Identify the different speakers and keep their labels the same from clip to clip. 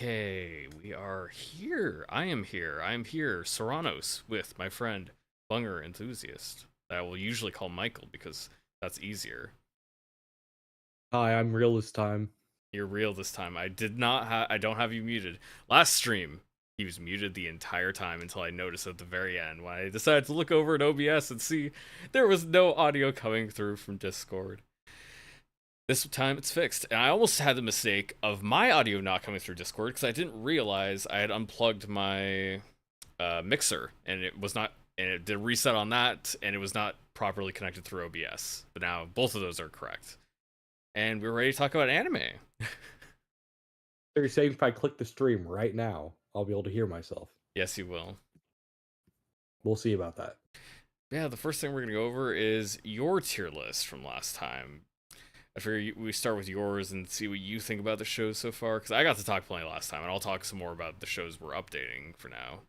Speaker 1: Okay, we are here. I am here. I am here, Serranos, with my friend Bunger Enthusiast. That I will usually call Michael because that's easier.
Speaker 2: Hi, I'm real this time.
Speaker 1: You're real this time. I did not I don't have you muted. Last stream, he was muted the entire time until I noticed at the very end when I decided to look over at OBS and see there was no audio coming through from Discord. This time it's fixed, and I almost had the mistake of my audio not coming through Discord because I didn't realize I had unplugged my mixer, and it was not, and it did reset on that, and it was not properly connected through OBS. But now both of those are correct, and we're ready to talk about anime.
Speaker 2: So you're saying if I click the stream right now, I'll be able to hear myself.
Speaker 1: Yes, you will.
Speaker 2: We'll see about that.
Speaker 1: Yeah, the first thing we're gonna go over is your tier list from last time. I figure we start with yours and see what you think about the shows so far, because I got to talk plenty last time, and I'll talk some more about the shows we're updating for now.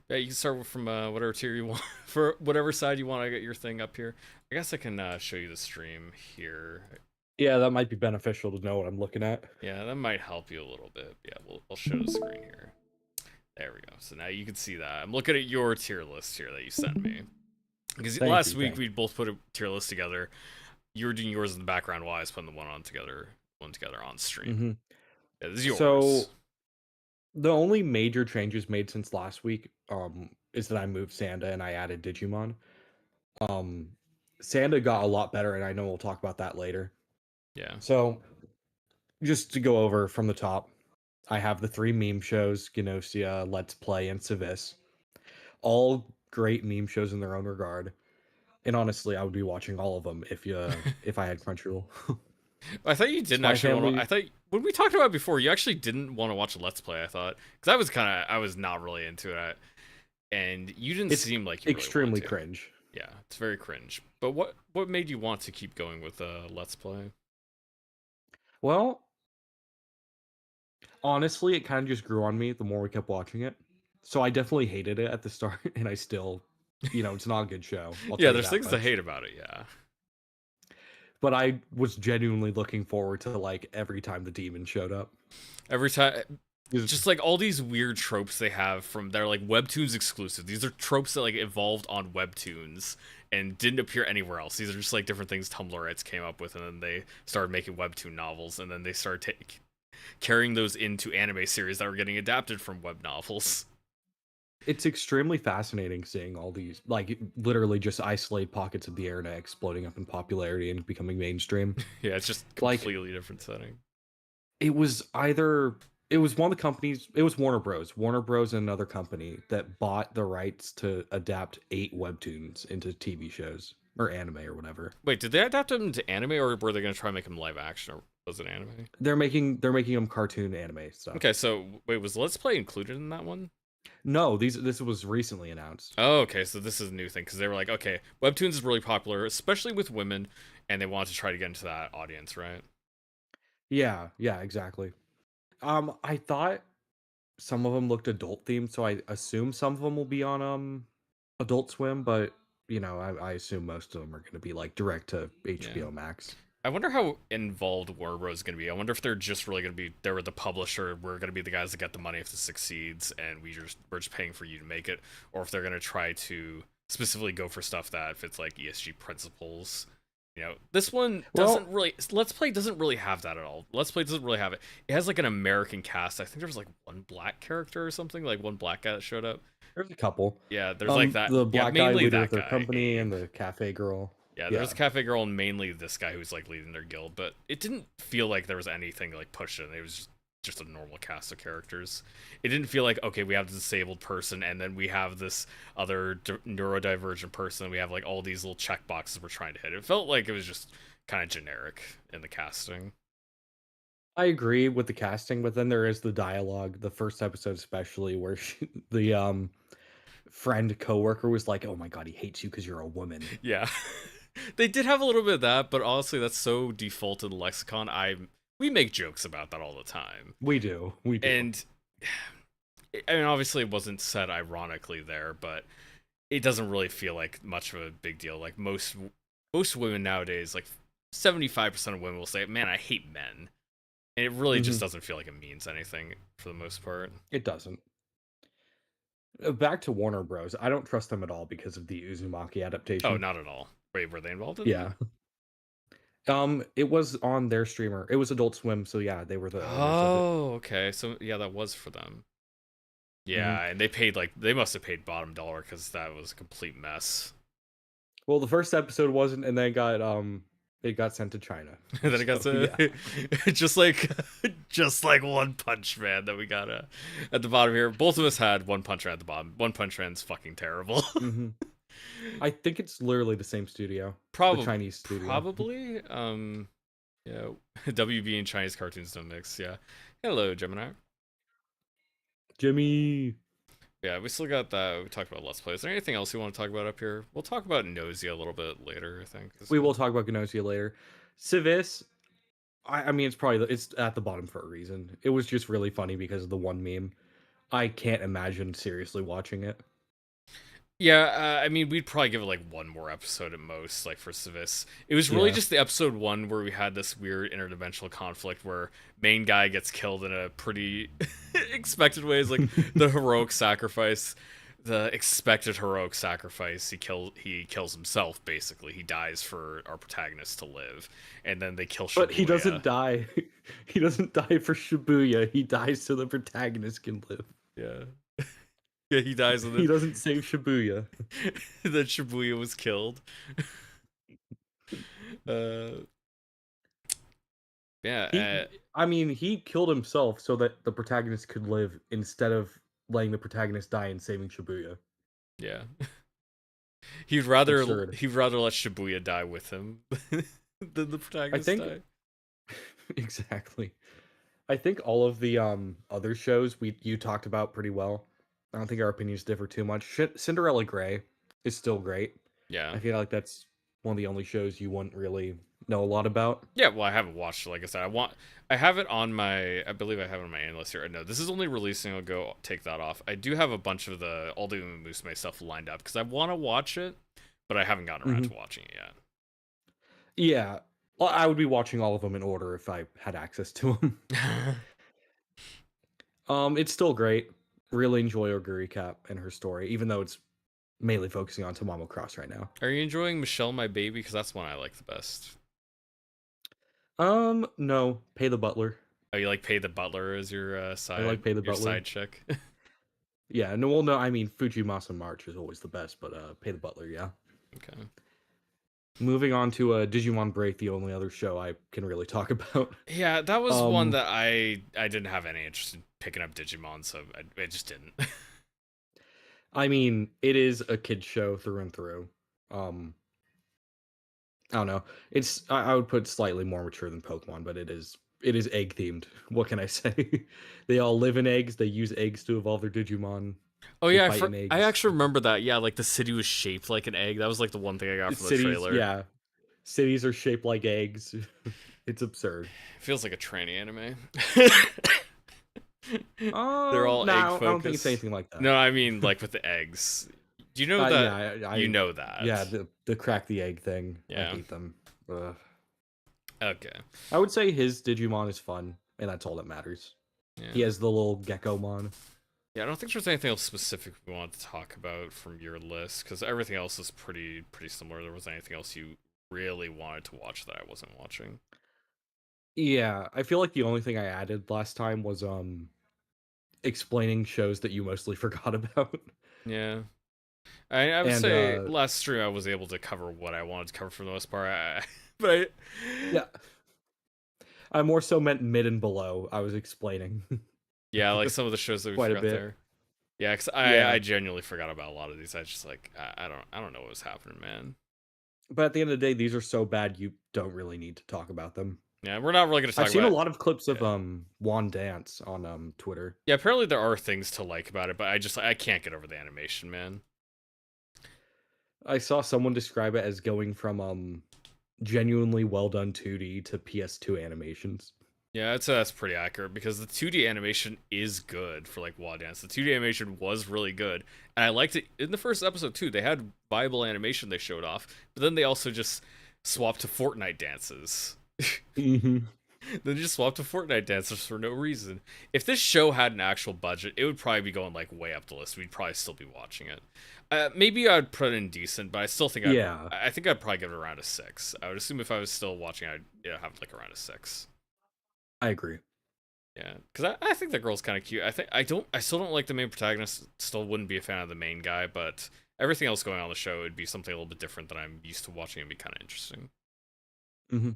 Speaker 1: Yeah, you can start from whatever tier you want, for whatever side you want to get your thing up here. I guess I can show you the stream here.
Speaker 2: Yeah, that might be beneficial to know what I'm looking at.
Speaker 1: Yeah, that might help you a little bit. Yeah, I'll show the screen here. There we go. So now you can see that. I'm looking at your tier list here that you sent me. Because last week we both put a tier list together. You were doing yours in the background while I was putting the one together on stream.
Speaker 2: Mm-hmm.
Speaker 1: Yeah, this is yours.
Speaker 2: So the only major changes made since last week is that I moved Sanda and I added Digimon. Sanda got a lot better, and I know we'll talk about that later.
Speaker 1: Yeah.
Speaker 2: So just to go over from the top, I have the three meme shows: Gnosia, Let's Play, and Civis. All great meme shows in their own regard. And honestly, I would be watching all of them if I had Crunchyroll.
Speaker 1: I thought you didn't
Speaker 2: Spy
Speaker 1: actually want
Speaker 2: Family.
Speaker 1: to. I thought when we talked about it before, you actually didn't want to watch a Let's Play. I thought because I was not really into it, and you didn't
Speaker 2: It's
Speaker 1: seem like you
Speaker 2: extremely
Speaker 1: really wanted to.
Speaker 2: cringe.
Speaker 1: Yeah, it's very cringe. But what made you want to keep going with Let's Play?
Speaker 2: Well, honestly, it kind of just grew on me the more we kept watching it. So I definitely hated it at the start, and I still, it's not a good show. I'll
Speaker 1: Yeah,
Speaker 2: tell you
Speaker 1: there's
Speaker 2: that
Speaker 1: things to
Speaker 2: much.
Speaker 1: hate about it. Yeah.
Speaker 2: But I was genuinely looking forward to like every time the demon showed up.
Speaker 1: Every time,
Speaker 2: Just
Speaker 1: just like all these weird tropes they have from they're like webtoons exclusive. These are tropes that like evolved on webtoons and didn't appear anywhere else. These are just like different things Tumblrites came up with, and then they started making webtoon novels, and then they started carrying those into anime series that were getting adapted from web novels.
Speaker 2: it's extremely fascinating seeing all these like literally just isolated pockets of the internet exploding up in popularity and becoming mainstream.
Speaker 1: Yeah, it's just
Speaker 2: Like
Speaker 1: completely different setting.
Speaker 2: it was one of the companies, it was Warner Bros and another company that bought the rights to adapt 8 webtoons into TV shows or anime or whatever.
Speaker 1: Wait, did they adapt them to anime, or were they going to try and make them live action, or was it anime?
Speaker 2: They're making them cartoon anime stuff.
Speaker 1: Okay, so wait, was Let's Play included in that one?
Speaker 2: No, this was recently announced.
Speaker 1: Oh, okay, so this is a new thing because they were like, okay, webtoons is really popular, especially with women, and they wanted to try to get into that audience, right?
Speaker 2: Yeah, exactly. I thought some of them looked adult themed, so I assume some of them will be on Adult Swim, but I assume most of them are going to be like direct to
Speaker 1: Yeah.
Speaker 2: HBO Max.
Speaker 1: I wonder how involved Warner Bros. Is going to be. I wonder if they're just really going to be, they were the publisher, we're going to be the guys that get the money if this succeeds, and we're just paying for you to make it, or if they're going to try to specifically go for stuff that fits like ESG principles. This one doesn't really. Let's Play doesn't really have that at all. Let's Play doesn't really have it. It has like an American cast. I think there was like one black character or something, like one black guy that showed up.
Speaker 2: There's a couple.
Speaker 1: Yeah, there's like that.
Speaker 2: The
Speaker 1: Yeah,
Speaker 2: black guy
Speaker 1: mainly
Speaker 2: leader
Speaker 1: that
Speaker 2: of their
Speaker 1: guy,
Speaker 2: company
Speaker 1: Abe.
Speaker 2: and the cafe girl.
Speaker 1: Yeah,
Speaker 2: Yeah.
Speaker 1: there's a cafe girl and mainly this guy who's like leading their guild, but it didn't feel like there was anything like pushed in. It was just a normal cast of characters. It didn't feel like, okay, we have the disabled person and then we have this other neurodivergent person and we have like all these little check boxes we're trying to hit. It felt like it was just kind of generic in the casting.
Speaker 2: I agree with the casting, but then there is the dialogue, the first episode especially, where the friend coworker was like, "Oh my god, he hates you because you're a woman."
Speaker 1: Yeah. They did have a little bit of that, but honestly that's so default in the lexicon. We make jokes about that all the time.
Speaker 2: We do.
Speaker 1: And I mean, obviously, it wasn't said ironically there, but it doesn't really feel like much of a big deal. Like most women nowadays, like 75% of women will say, "Man, I hate men." And it really just
Speaker 2: Hmm.
Speaker 1: doesn't feel like it means anything for the most part.
Speaker 2: It doesn't. Back to Warner Bros. I don't trust them at all because of the Uzumaki
Speaker 1: Oh,
Speaker 2: adaptation.
Speaker 1: not at all. Wait, were they involved in that?
Speaker 2: Yeah. It was on their streamer. It was Adult Swim, so yeah, they were the owners of it.
Speaker 1: Oh, okay. So yeah, that was for them.
Speaker 2: Hmm.
Speaker 1: Yeah, and they paid like they must have paid bottom dollar because that was a complete mess.
Speaker 2: Well, the first episode wasn't, and then it got sent to China.
Speaker 1: And then it got
Speaker 2: So
Speaker 1: to
Speaker 2: yeah.
Speaker 1: just like just like One Punch Man that we got at the bottom here. Both of us had One Punch Man at the bottom. One Punch Man's fucking terrible.
Speaker 2: Hmm. I think it's literally the same studio, the
Speaker 1: Probably,
Speaker 2: Chinese studio.
Speaker 1: probably. Yeah, WB and Chinese cartoons don't mix. Yeah. Hello, Gemini.
Speaker 2: Jimmy.
Speaker 1: Yeah, we still got that. We talked about Let's Play. Is there anything else you want to talk about up here? We'll talk about Nosy a little bit later, I think.
Speaker 2: We will talk about Gnosia later. Civis. I mean, it's at the bottom for a reason. It was just really funny because of the one meme. I can't imagine seriously watching it.
Speaker 1: Yeah, I mean, we'd probably give it like one more episode at most, like for Civis. It was really
Speaker 2: Yeah.
Speaker 1: just the episode one where we had this weird interdimensional conflict where main guy gets killed in a pretty expected way. It's like the heroic sacrifice, the expected heroic sacrifice. He kills himself basically. He dies for our protagonist to live, and then they kill
Speaker 2: But he
Speaker 1: Shibuya.
Speaker 2: doesn't die. He doesn't die for Shibuya. He dies so the protagonist can live.
Speaker 1: Yeah, yeah, he dies, and
Speaker 2: He
Speaker 1: then
Speaker 2: doesn't save Shibuya.
Speaker 1: then Shibuya was killed. Uh, yeah,
Speaker 2: I mean, he killed himself so that the protagonist could live instead of letting the protagonist die and saving Shibuya.
Speaker 1: yeah. He'd
Speaker 2: Absurd.
Speaker 1: rather let Shibuya die with him than the
Speaker 2: I
Speaker 1: protagonist
Speaker 2: think
Speaker 1: die.
Speaker 2: exactly. I think all of the other shows you talked about pretty well. I don't think our opinions differ too much. Cinderella Grey is still great.
Speaker 1: Yeah.
Speaker 2: I feel like that's one of the only shows you wouldn't really know a lot about.
Speaker 1: Yeah, well, I haven't watched it. Like I said, I have it on my, I believe I have it on my analyst here. No, this is only releasing. I'll go take that off. I do have a bunch of all the Musume stuff lined up because I want to watch it, but I haven't gotten around
Speaker 2: Hmm.
Speaker 1: to watching it yet.
Speaker 2: Yeah, well, I would be watching all of them in order if I had access to them. It's still great. Really enjoy Oguri Cap and her story, even though it's mainly focusing on Tamamo Cross right now.
Speaker 1: Are you enjoying Michelle, My Baby? Because that's one I like the best.
Speaker 2: No, Pay the Butler.
Speaker 1: Oh, you like Pay the Butler as
Speaker 2: I like Pay the
Speaker 1: your
Speaker 2: Butler.
Speaker 1: side chick?
Speaker 2: Yeah, no, well, no, I mean Fujimasa March is always the best, but Pay the Butler, yeah.
Speaker 1: Okay.
Speaker 2: Moving on to Digimon Break, the only other show I can really talk about.
Speaker 1: Yeah, that was one
Speaker 2: Um,
Speaker 1: that I didn't have any interest in picking up Digimon, so I just didn't.
Speaker 2: I mean, it is a kid show through and through. Um, I don't know. I would put slightly more mature than Pokemon, but it is egg themed. What can I say? They all live in eggs. They use eggs to evolve their Digimon.
Speaker 1: Oh
Speaker 2: They
Speaker 1: yeah,
Speaker 2: fight in
Speaker 1: I
Speaker 2: eggs.
Speaker 1: actually remember that. Yeah, like the city was shaped like an egg. That was like the one thing I got from the
Speaker 2: Cities,
Speaker 1: trailer.
Speaker 2: yeah, cities are shaped like eggs. It's absurd.
Speaker 1: It feels like a tranny anime. They're all
Speaker 2: No,
Speaker 1: egg
Speaker 2: I don't think it's
Speaker 1: focused.
Speaker 2: anything like that.
Speaker 1: No, I mean like with the eggs. Do you know
Speaker 2: Yeah,
Speaker 1: that? You know that.
Speaker 2: yeah, the crack the egg thing. I
Speaker 1: Yeah.
Speaker 2: hate them. Ugh.
Speaker 1: Okay.
Speaker 2: I would say his Digimon is fun, and that's all that matters. He
Speaker 1: Yeah.
Speaker 2: has the little Gekomon.
Speaker 1: Yeah, I don't think there's anything else specific we want to talk about from your list because everything else is pretty similar. There wasn't anything else you really wanted to watch that I wasn't watching.
Speaker 2: Yeah, I feel like the only thing I added last time was explaining shows that you mostly forgot about.
Speaker 1: Yeah. I would
Speaker 2: And
Speaker 1: say last stream I was able to cover what I wanted to cover for the most part. But I
Speaker 2: yeah, I more so meant mid and below. I was explaining
Speaker 1: yeah, like some of the shows that we
Speaker 2: quite a
Speaker 1: forgot
Speaker 2: bit.
Speaker 1: there. Yeah, cause
Speaker 2: Yeah,
Speaker 1: I genuinely forgot about a lot of these. I just like I don't know what was happening, man.
Speaker 2: but at the end of the day, these are so bad you don't really need to talk about them.
Speaker 1: Yeah, we're not really gonna
Speaker 2: I've
Speaker 1: talk
Speaker 2: seen a
Speaker 1: about.
Speaker 2: lot of clips of
Speaker 1: Yeah,
Speaker 2: Juan Dance on Twitter.
Speaker 1: yeah. Apparently there are things to like about it, but I can't get over the animation, man.
Speaker 2: I saw someone describe it as going from genuinely well done 2D to PS2 animations.
Speaker 1: Yeah, that's pretty accurate because the 2D animation is good for like WoW Dance. The 2D animation was really good, and I liked it in the first episode too. They had viable animation they showed off, but then they also just swapped to Fortnite dances.
Speaker 2: Hmm.
Speaker 1: Then just swap to Fortnite dancers for no reason. If this show had an actual budget, it would probably be going like way up the list. We'd probably still be watching it. Maybe I'd put it in decent, but I still think
Speaker 2: Yeah,
Speaker 1: I think I'd probably give it around a 6. I would assume if I was still watching, I'd have like around a 6.
Speaker 2: I agree.
Speaker 1: Yeah, because I think the girl's kind of cute. I still don't like the main protagonist. Still wouldn't be a fan of the main guy, but everything else going on the show would be something a little bit different than I'm used to watching and be kind of interesting.
Speaker 2: Hmm.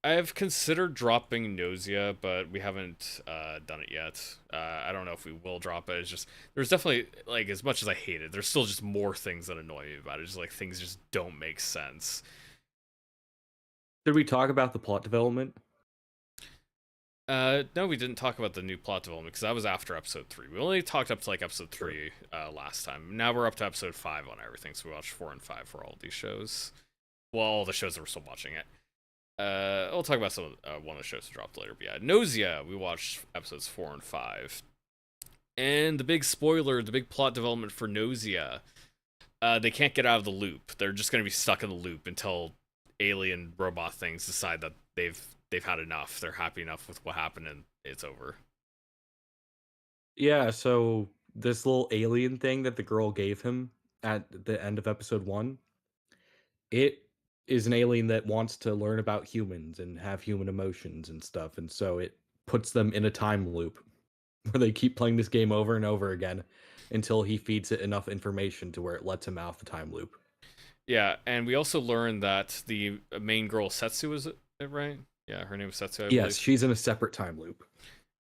Speaker 1: I've considered dropping Nausea, but we haven't done it yet. I don't know if we will drop it. It's just there's definitely like as much as I hate it, there's still just more things that annoy me about it. Just like things just don't make sense.
Speaker 2: Did we talk about the plot development?
Speaker 1: No, we didn't talk about the new plot development because that was after episode 3. We only talked up to like episode
Speaker 2: Sure.
Speaker 1: 3 last time. Now we're up to episode 5 on everything, so we watched 4 and 5 for all of these shows. Well, all the shows that we're still watching it. I'll talk about some one of the shows that dropped later. But yeah, Nausea, we watched episodes 4 and 5. And the big spoiler, the big plot development for Nausea, they can't get out of the loop. They're just going to be stuck in the loop until alien robot things decide that they've had enough. They're happy enough with what happened and it's over.
Speaker 2: Yeah, so this little alien thing that the girl gave him at the end of episode 1, it is an alien that wants to learn about humans and have human emotions and stuff, and so it puts them in a time loop where they keep playing this game over and over again until he feeds it enough information to where it lets him out the time loop.
Speaker 1: Yeah, and we also learned that the main girl Setsu, is it right? Yeah, her name is Setsu, I
Speaker 2: Yes,
Speaker 1: believe.
Speaker 2: she's in a separate time loop.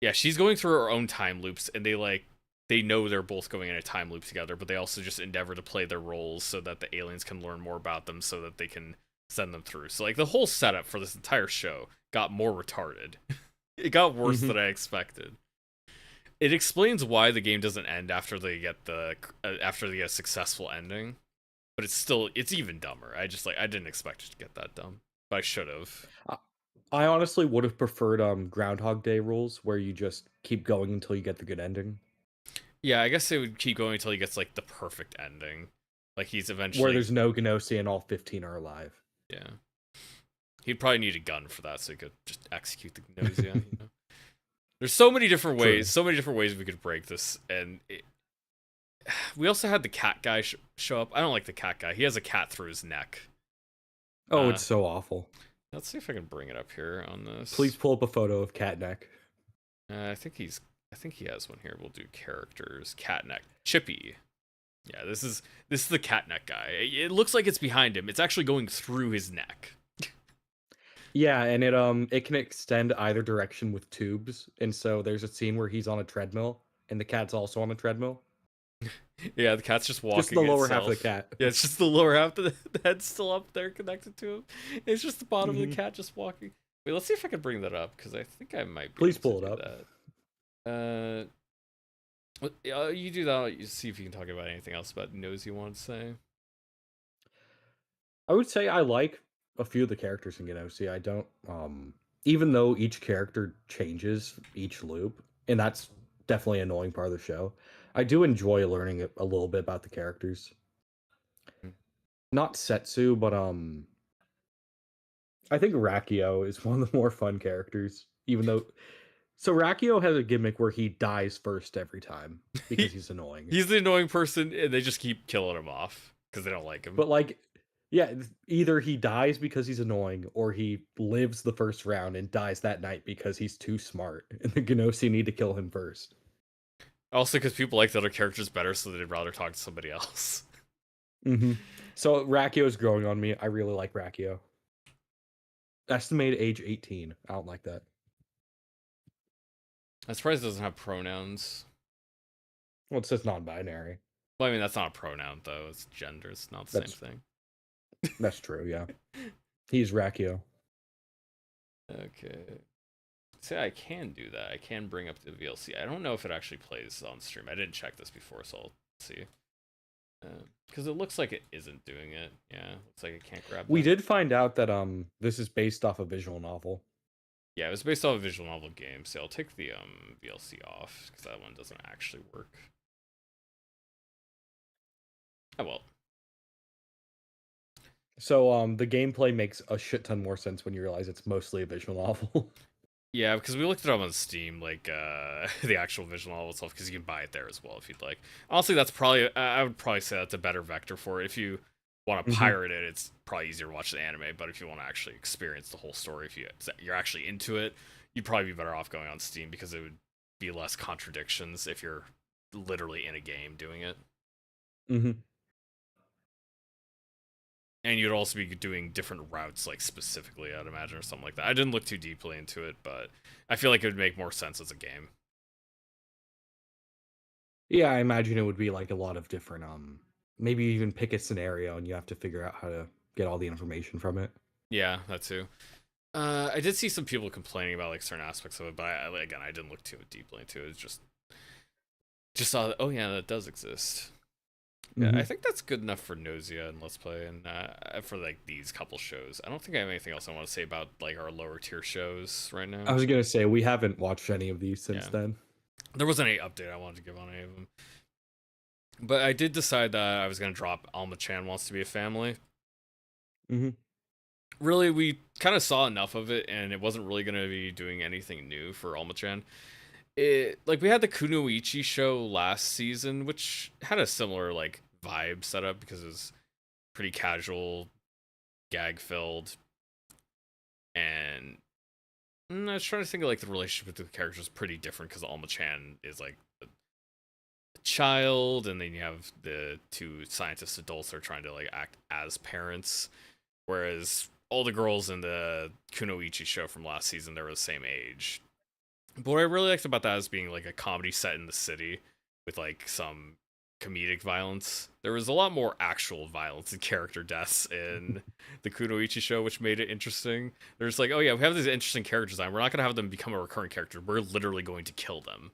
Speaker 1: Yeah, she's going through her own time loops, and they know they're both going in a time loop together, but they also just endeavor to play their roles so that the aliens can learn more about them, so that they can send them through. So like the whole setup for this entire show got more retarded. It got worse
Speaker 2: Hmm.
Speaker 1: than I expected. It explains why the game doesn't end after they get after they get a successful ending, but it's even dumber. I didn't expect it to get that dumb, but I should have.
Speaker 2: I I honestly would have preferred Groundhog Day rules where you just keep going until you get the good ending.
Speaker 1: Yeah, I guess they would keep going until he gets like the perfect ending. Like he's
Speaker 2: Where
Speaker 1: eventually
Speaker 2: there's no Gnosi and all 15 are alive.
Speaker 1: yeah. He'd probably need a gun for that so he could just execute the nausea, you know. There's
Speaker 2: True.
Speaker 1: so many different ways we could break this, and we also had the cat guy show up. I don't like the cat guy. He has a cat through his neck.
Speaker 2: Oh,
Speaker 1: Uh,
Speaker 2: it's so awful.
Speaker 1: let's see if I can bring it up here on
Speaker 2: Please
Speaker 1: this.
Speaker 2: pull up a photo of Catneck.
Speaker 1: I think he has one here. We'll do characters. Catneck. Chippy. Yeah, this is the catneck guy. It looks like it's behind him. It's actually going through his neck.
Speaker 2: Yeah, and it can extend either direction with tubes. And so there's a scene where he's on a treadmill and the cat's also on a treadmill.
Speaker 1: Yeah, the cat's just
Speaker 2: Just the
Speaker 1: walking
Speaker 2: lower half of the
Speaker 1: itself.
Speaker 2: cat.
Speaker 1: Yeah, it's just the lower half. The head's still up there connected to him. It's just the bottom of the
Speaker 2: Hmm.
Speaker 1: cat just walking. Wait, let's see if I can bring that up because I think I might be
Speaker 2: Please
Speaker 1: able to
Speaker 2: pull it
Speaker 1: do
Speaker 2: up.
Speaker 1: that. You do that. You see if you can talk about anything else about nose you want to say.
Speaker 2: I would say I like a few of the characters in Gnosi. I don't even though each character changes each loop, and that's definitely an annoying part of the show. I do enjoy learning a little bit about the characters. Not Setsu, but I think Rakio is one of the more fun characters, even though so Rakio has a gimmick where he dies first every time because
Speaker 1: He
Speaker 2: he's annoying.
Speaker 1: he's the annoying person, and they just keep killing him off because they don't like him.
Speaker 2: But like yeah, either he dies because he's annoying or he lives the first round and dies that night because he's too smart and the Gnosi need to kill him first.
Speaker 1: Also, because people like the other characters better, so they'd rather talk to somebody else.
Speaker 2: Hmm. So Rakio is growing on me. I really like Rakio. Estimated age 18. I don't like that.
Speaker 1: I'm surprised it doesn't have pronouns.
Speaker 2: Well, it says non-binary.
Speaker 1: Well, I mean, that's not a pronoun, though. It's gender. It's not the same
Speaker 2: That's
Speaker 1: thing.
Speaker 2: that's true. Yeah, he's Rakio.
Speaker 1: Okay. See, I can do that. I can bring up the VLC. I don't know if it actually plays on stream. I didn't check this before, so I'll see. Because it looks like it isn't doing it. Yeah, looks like I can't grab
Speaker 2: We
Speaker 1: that.
Speaker 2: did find out that this is based off a visual novel.
Speaker 1: Yeah, it was based off a visual novel game, so I'll take the VLC off, because that one doesn't actually work. Oh well.
Speaker 2: So the gameplay makes a shit ton more sense when you realize it's mostly a visual novel.
Speaker 1: Yeah, because we looked it up on Steam, like the actual visual novel itself, because you can buy it there as well if you'd like. Honestly, that's probably I would probably say that's a better vector for it. If you want to
Speaker 2: hmm
Speaker 1: pirate it, it's probably easier to watch the anime. But if you want to actually experience the whole story, if you're actually into it, you'd probably be better off going on Steam because it would be less contradictions if you're literally in a game doing it.
Speaker 2: hmm
Speaker 1: And you'd also be doing different routes, like specifically, I'd imagine, or something like that. I didn't look too deeply into it, but I feel like it would make more sense as a game.
Speaker 2: Yeah, I imagine it would be like a lot of different maybe you even pick a scenario and you have to figure out how to get all the information from it.
Speaker 1: Yeah, that too. I did see some people complaining about like certain aspects of it, but again, I didn't look too deeply into it. It's just saw that. Oh yeah, that does exist. Yeah, I
Speaker 2: hmm
Speaker 1: think that's good enough for Nausea and Let's Play, and for like these couple shows. I don't think I have anything else I want to say about like our lower tier shows right
Speaker 2: I
Speaker 1: now.
Speaker 2: was gonna say we haven't watched any of these since
Speaker 1: Yeah,
Speaker 2: then.
Speaker 1: there wasn't any update I wanted to give on any of them, but I did decide that I was gonna drop Alma Chan Wants to Be a Family.
Speaker 2: hmm
Speaker 1: Really, we kind of saw enough of it, and it wasn't really gonna be doing anything new for Alma Chan. It like we had the Kunoichi show last season, which had a similar like vibe setup because it was pretty casual, gag filled, and I was trying to think of like the relationship with the characters was pretty different because Alma Chan is like a child, and then you have the two scientist adults that are trying to like act as parents, whereas all the girls in the Kunoichi show from last season they were the same age. But what I really liked about that is being like a comedy set in the city with like some comedic violence. There was a lot more actual violence and character deaths in the Kunoichi show, which made it interesting. There's like, oh yeah, we have these interesting character design. We're not gonna have them become a recurring character. We're literally going to kill them,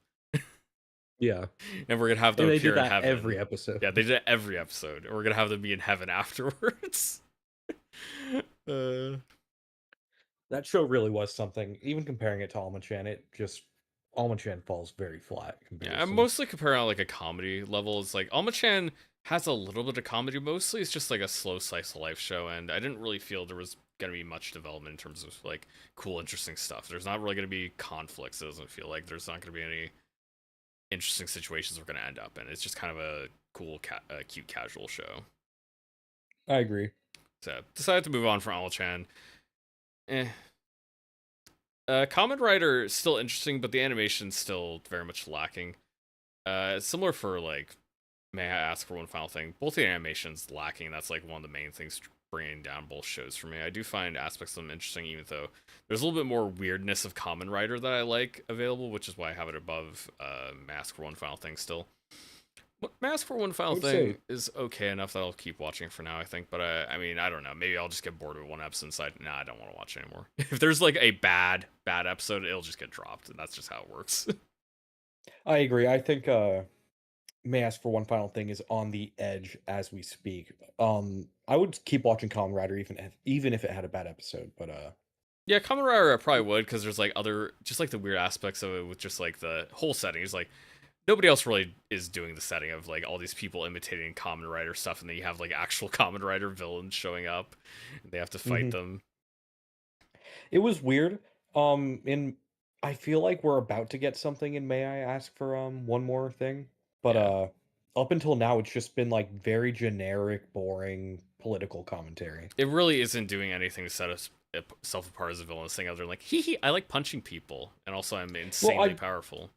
Speaker 2: Yeah,
Speaker 1: and we're gonna have them
Speaker 2: and they did
Speaker 1: appear in
Speaker 2: that
Speaker 1: heaven.
Speaker 2: every episode.
Speaker 1: Yeah, they did it every episode, and we're gonna have them be in heaven afterwards. uh,
Speaker 2: That show really was something. Even comparing it to Alma-chan, it just Alma-chan falls very flat in
Speaker 1: Yeah, I'm
Speaker 2: comparison.
Speaker 1: mostly comparing on like a comedy level. It's like Alma-chan has a little bit of comedy. Mostly, it's just like a slow slice of life show, and I didn't really feel there was gonna be much development in terms of like cool, interesting stuff. There's not really gonna be conflicts. It doesn't feel like there's not gonna be any interesting situations we're gonna end up in. It's just kind of a cool, cute, casual show.
Speaker 2: I agree.
Speaker 1: So decided to move on from Alma-chan. Eh. Kamen Rider is still interesting, but the animation's still very much lacking. It's similar for like may I ask for one final thing? Both the animations lacking. That's like one of the main things bringing down both shows for me. I do find aspects of them interesting, even though there's a little bit more weirdness of Kamen Rider that I like available, which is why I have it above Mask for One Final Thing still. But Mask for One
Speaker 2: I
Speaker 1: Final
Speaker 2: would
Speaker 1: Thing
Speaker 2: say
Speaker 1: is okay enough that I'll keep watching for now, I think. But I mean, I don't know. Maybe I'll just get bored with one episode and decide, nah, I don't want to watch anymore. If there's like a bad episode, it'll just get dropped, and that's just how it works.
Speaker 2: I agree. I think May I ask for one final thing is on the edge as we speak. I would keep watching Kamen Rider even if it had a bad episode, but
Speaker 1: Yeah, Kamen Rider I probably would because there's like other just like the weird aspects of it with just like the whole setting. It's like nobody else really is doing the setting of like all these people imitating Kamen Rider stuff, and then you have like actual Kamen Rider villains showing up, and they have to fight
Speaker 2: mhm.
Speaker 1: them.
Speaker 2: It was weird. In I feel like we're about to get something in May I ask for one more thing, but
Speaker 1: Yeah,
Speaker 2: up until now it's just been like very generic, boring political commentary.
Speaker 1: it really isn't doing anything to set itself apart as a villainous thing other than like hee hee, I like punching people, and also I'm
Speaker 2: Well,
Speaker 1: insanely powerful.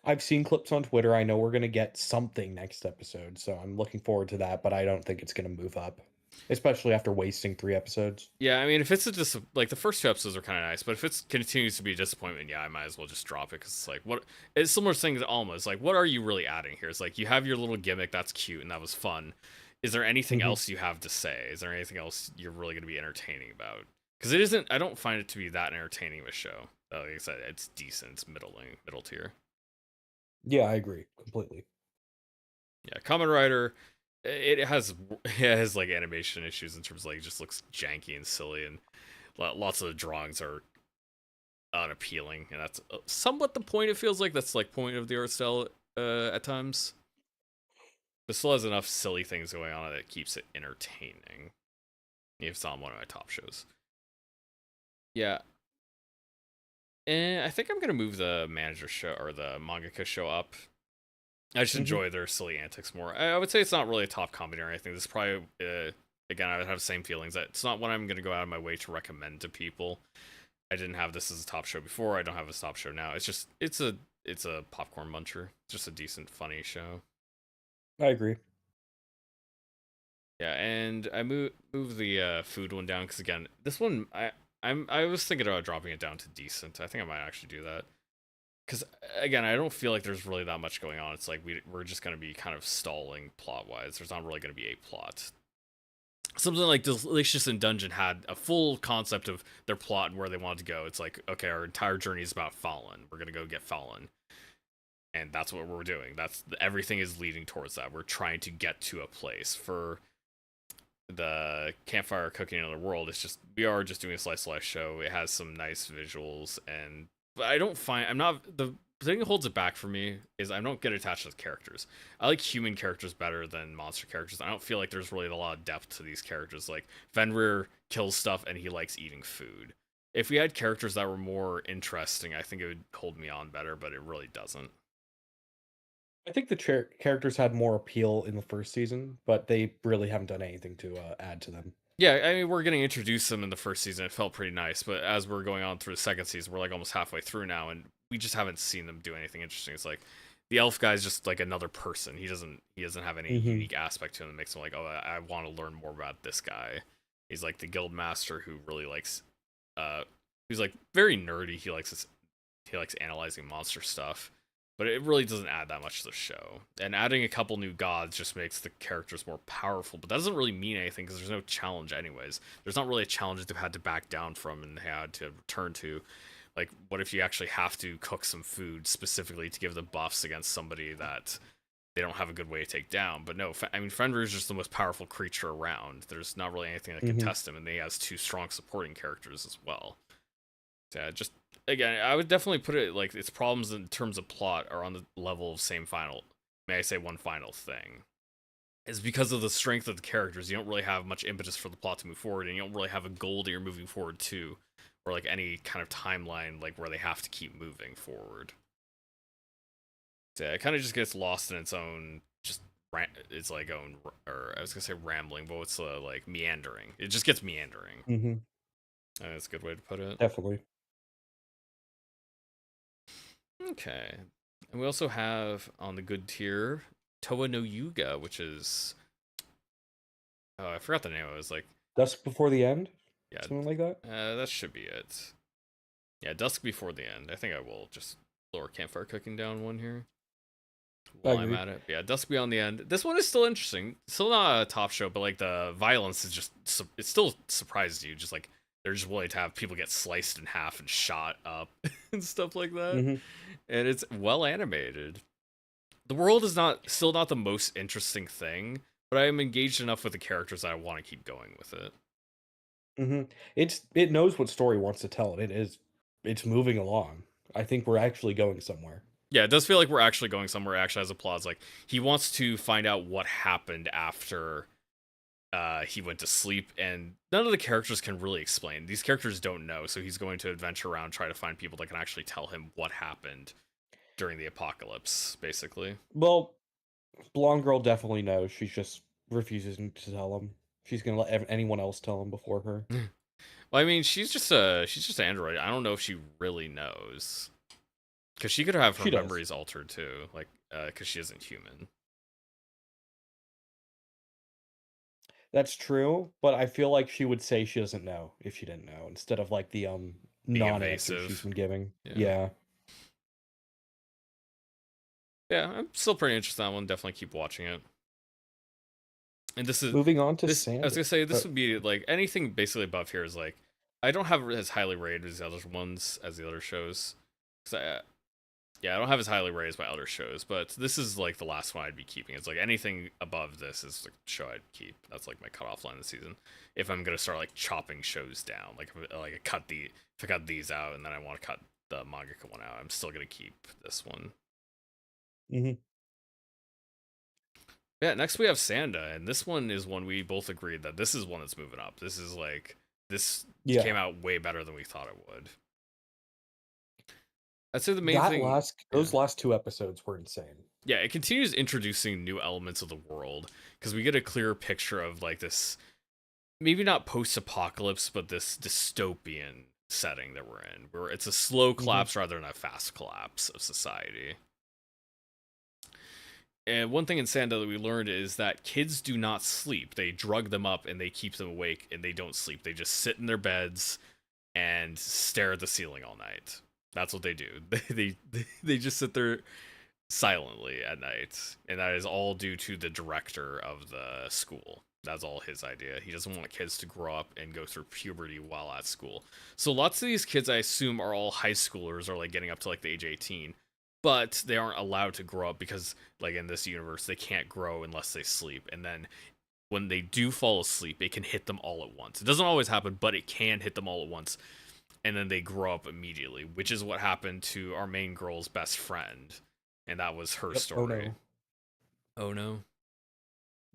Speaker 2: I've seen clips on Twitter. I know we're gonna get something next episode, so I'm looking forward to that, but I don't think it's gonna move up. Especially after wasting 3 episodes.
Speaker 1: Yeah, I mean, if it's like the first two episodes are kind of nice, but if it continues to be a disappointment, yeah, I might as well just drop it because it's like what it's similar thing to Alma. It's like what are you really adding here? It's like you have your little gimmick that's cute and that was fun. Is there anything
Speaker 2: hmm
Speaker 1: else you have to say? Is there anything else you're really going to be entertaining about? Because it isn't. I don't find it to be that entertaining of a show. Like I said, it's decent. It's middle tier.
Speaker 2: Yeah, I agree completely.
Speaker 1: Yeah, Kamen Rider. It has like animation issues in terms of like it just looks janky and silly and lots of the drawings are unappealing, and that's somewhat the point. It feels like that's like point of the art style at times, but still has enough silly things going on that keeps it entertaining. if it's not one of my top shows. Yeah, and I think I'm gonna move the manager show or the mangaka show up. I just
Speaker 2: Hmm.
Speaker 1: enjoy their silly antics more. I would say it's not really a top comedy or anything. This is probably again I would have the same feelings that it's not what I'm gonna go out of my way to recommend to people. I didn't have this as a top show before. I don't have a top show now. It's just it's a popcorn muncher. It's just a decent, funny show.
Speaker 2: I agree.
Speaker 1: Yeah, and I move the food one down because again, this one I was thinking about dropping it down to decent. I think I might actually do that because again, I don't feel like there's really that much going on. It's like we're just gonna be kind of stalling plot wise. There's not really gonna be a plot. Something like Delicious in Dungeon had a full concept of their plot and where they wanted to go. It's like, okay, our entire journey is about Fallen. We're gonna go get Fallen, and that's what we're doing. That's everything is leading towards that. We're trying to get to a place. For the campfire cooking in the world, it's just we are just doing a slice of life show. It has some nice visuals, and but I don't find I'm not the thing that holds it back for me is I don't get attached to the characters. I like human characters better than monster characters. I don't feel like there's really a lot of depth to these characters. Like Fenrir kills stuff and he likes eating food. If we had characters that were more interesting, I think it would hold me on better, but it really doesn't.
Speaker 2: I think the characters had more appeal in the first season, but they really haven't done anything to add to them.
Speaker 1: Yeah, I mean, we're getting introduced to them in the first season. It felt pretty nice, but as we're going on through the second season, we're like almost halfway through now, and we just haven't seen them do anything interesting. It's like the elf guy's just like another person. He doesn't have any
Speaker 2: Hmm.
Speaker 1: unique aspect to him that makes him like, oh, I want to learn more about this guy. He's like the guild master who really likes, uh, he's like very nerdy. He likes analyzing monster stuff, but it really doesn't add that much to the show. And adding a couple new gods just makes the characters more powerful, but that doesn't really mean anything because there's no challenge anyways. There's not really a challenge that they've had to back down from and had to return to. Like, what if you actually have to cook some food specifically to give the buffs against somebody that they don't have a good way to take down? But no, I mean, Fenrir is just the most powerful creature around. There's not really anything that can
Speaker 2: Hmm.
Speaker 1: test him, and he has two strong supporting characters as well. Yeah, just again, I would definitely put it like its problems in terms of plot are on the level of same final. May I say one final thing? Is because of the strength of the characters, you don't really have much impetus for the plot to move forward, and you don't really have a goal that you're moving forward to, or like any kind of timeline like where they have to keep moving forward. So yeah, it kind of just gets lost in its own just it's like own or I was gonna say rambling, but it's like meandering. It just gets meandering.
Speaker 2: Hmm.
Speaker 1: That's a good way to put it.
Speaker 2: Definitely.
Speaker 1: Okay. And we also have on the good tier Toa no Yuga, which is I forgot the name. It was like
Speaker 2: Dusk Before the End,
Speaker 1: yeah,
Speaker 2: something like that.
Speaker 1: that should be it. Yeah, Dusk Before the End. I think I will just lower campfire cooking down one here
Speaker 2: I
Speaker 1: while I'm
Speaker 2: agree.
Speaker 1: at it. But yeah, Dusk Beyond the End. This one is still interesting. Still not a top show, but like the violence is just it still surprises you. Just like they're just willing to have people get sliced in half and shot up and stuff like that.
Speaker 2: Hmm.
Speaker 1: And it's well animated. The world is not still not the most interesting thing, but I am engaged enough with the characters that I want to keep going with it.
Speaker 2: Hmm. It knows what story it wants to tell, and it's moving along. I think we're actually going somewhere.
Speaker 1: Yeah, it does feel like we're actually going somewhere. It actually has a plot. It's like he wants to find out what happened after he went to sleep, and none of the characters can really explain. These characters don't know, so he's going to adventure around, try to find people that can actually tell him what happened during the apocalypse, basically.
Speaker 2: Well, blonde girl definitely knows. She just refuses to tell him. She's gonna let anyone else tell him before her.
Speaker 1: Well, I mean, she's just an android. I don't know if she really knows. Because she could have her
Speaker 2: She does.
Speaker 1: memories altered too, like, because she isn't human.
Speaker 2: That's true, but I feel like she would say she doesn't know if she didn't know, instead of like the
Speaker 1: Being
Speaker 2: non-answer she's
Speaker 1: evasive.
Speaker 2: been giving.
Speaker 1: Yeah.
Speaker 2: Yeah.
Speaker 1: Yeah, I'm still pretty interested in that one. Definitely keep watching it. And
Speaker 2: Moving on to
Speaker 1: I was
Speaker 2: Sand.
Speaker 1: gonna say this would be like anything basically above here is like I don't have it as highly rated as the other ones as the other shows. 'Cause yeah, I don't have as highly rated as my other shows, but this is like the last one I'd be keeping. It's like anything above this is the show I'd keep. That's like my cutoff line this season. If I'm gonna start like chopping shows down, like I cut the if I cut these out and then I want to cut the mangaka one out, I'm still gonna keep this one.
Speaker 2: Mhm.
Speaker 1: Yeah, next we have Sanda, and this one is one we both agreed that this is one that's moving up. This is like this
Speaker 2: Yeah.
Speaker 1: came out way better than we thought it would. I'd say the main
Speaker 2: That
Speaker 1: thing,
Speaker 2: last
Speaker 1: yeah,
Speaker 2: those last 2 episodes were insane.
Speaker 1: yeah, it continues introducing new elements of the world because we get a clearer picture of like this, maybe not post-apocalypse, but this dystopian setting that we're in, where it's a slow
Speaker 2: Mhm.
Speaker 1: collapse rather than a fast collapse of society. And one thing in Sanda that we learned is that kids do not sleep. They drug them up and they keep them awake and they don't sleep. They just sit in their beds and stare at the ceiling all night. That's what they do. They just sit there silently at night, and that is all due to the director of the school. That's all his idea. He doesn't want kids to grow up and go through puberty while at school. So lots of these kids, I assume, are all high schoolers or like getting up to like the age 18, but they aren't allowed to grow up because, like in this universe, they can't grow unless they sleep. And then when they do fall asleep, it can hit them all at once. It doesn't always happen, but it can hit them all at once, and then they grow up immediately, which is what happened to our main girl's best friend, and that was her
Speaker 2: Yep. Oh
Speaker 1: story.
Speaker 2: no.
Speaker 1: Oh no.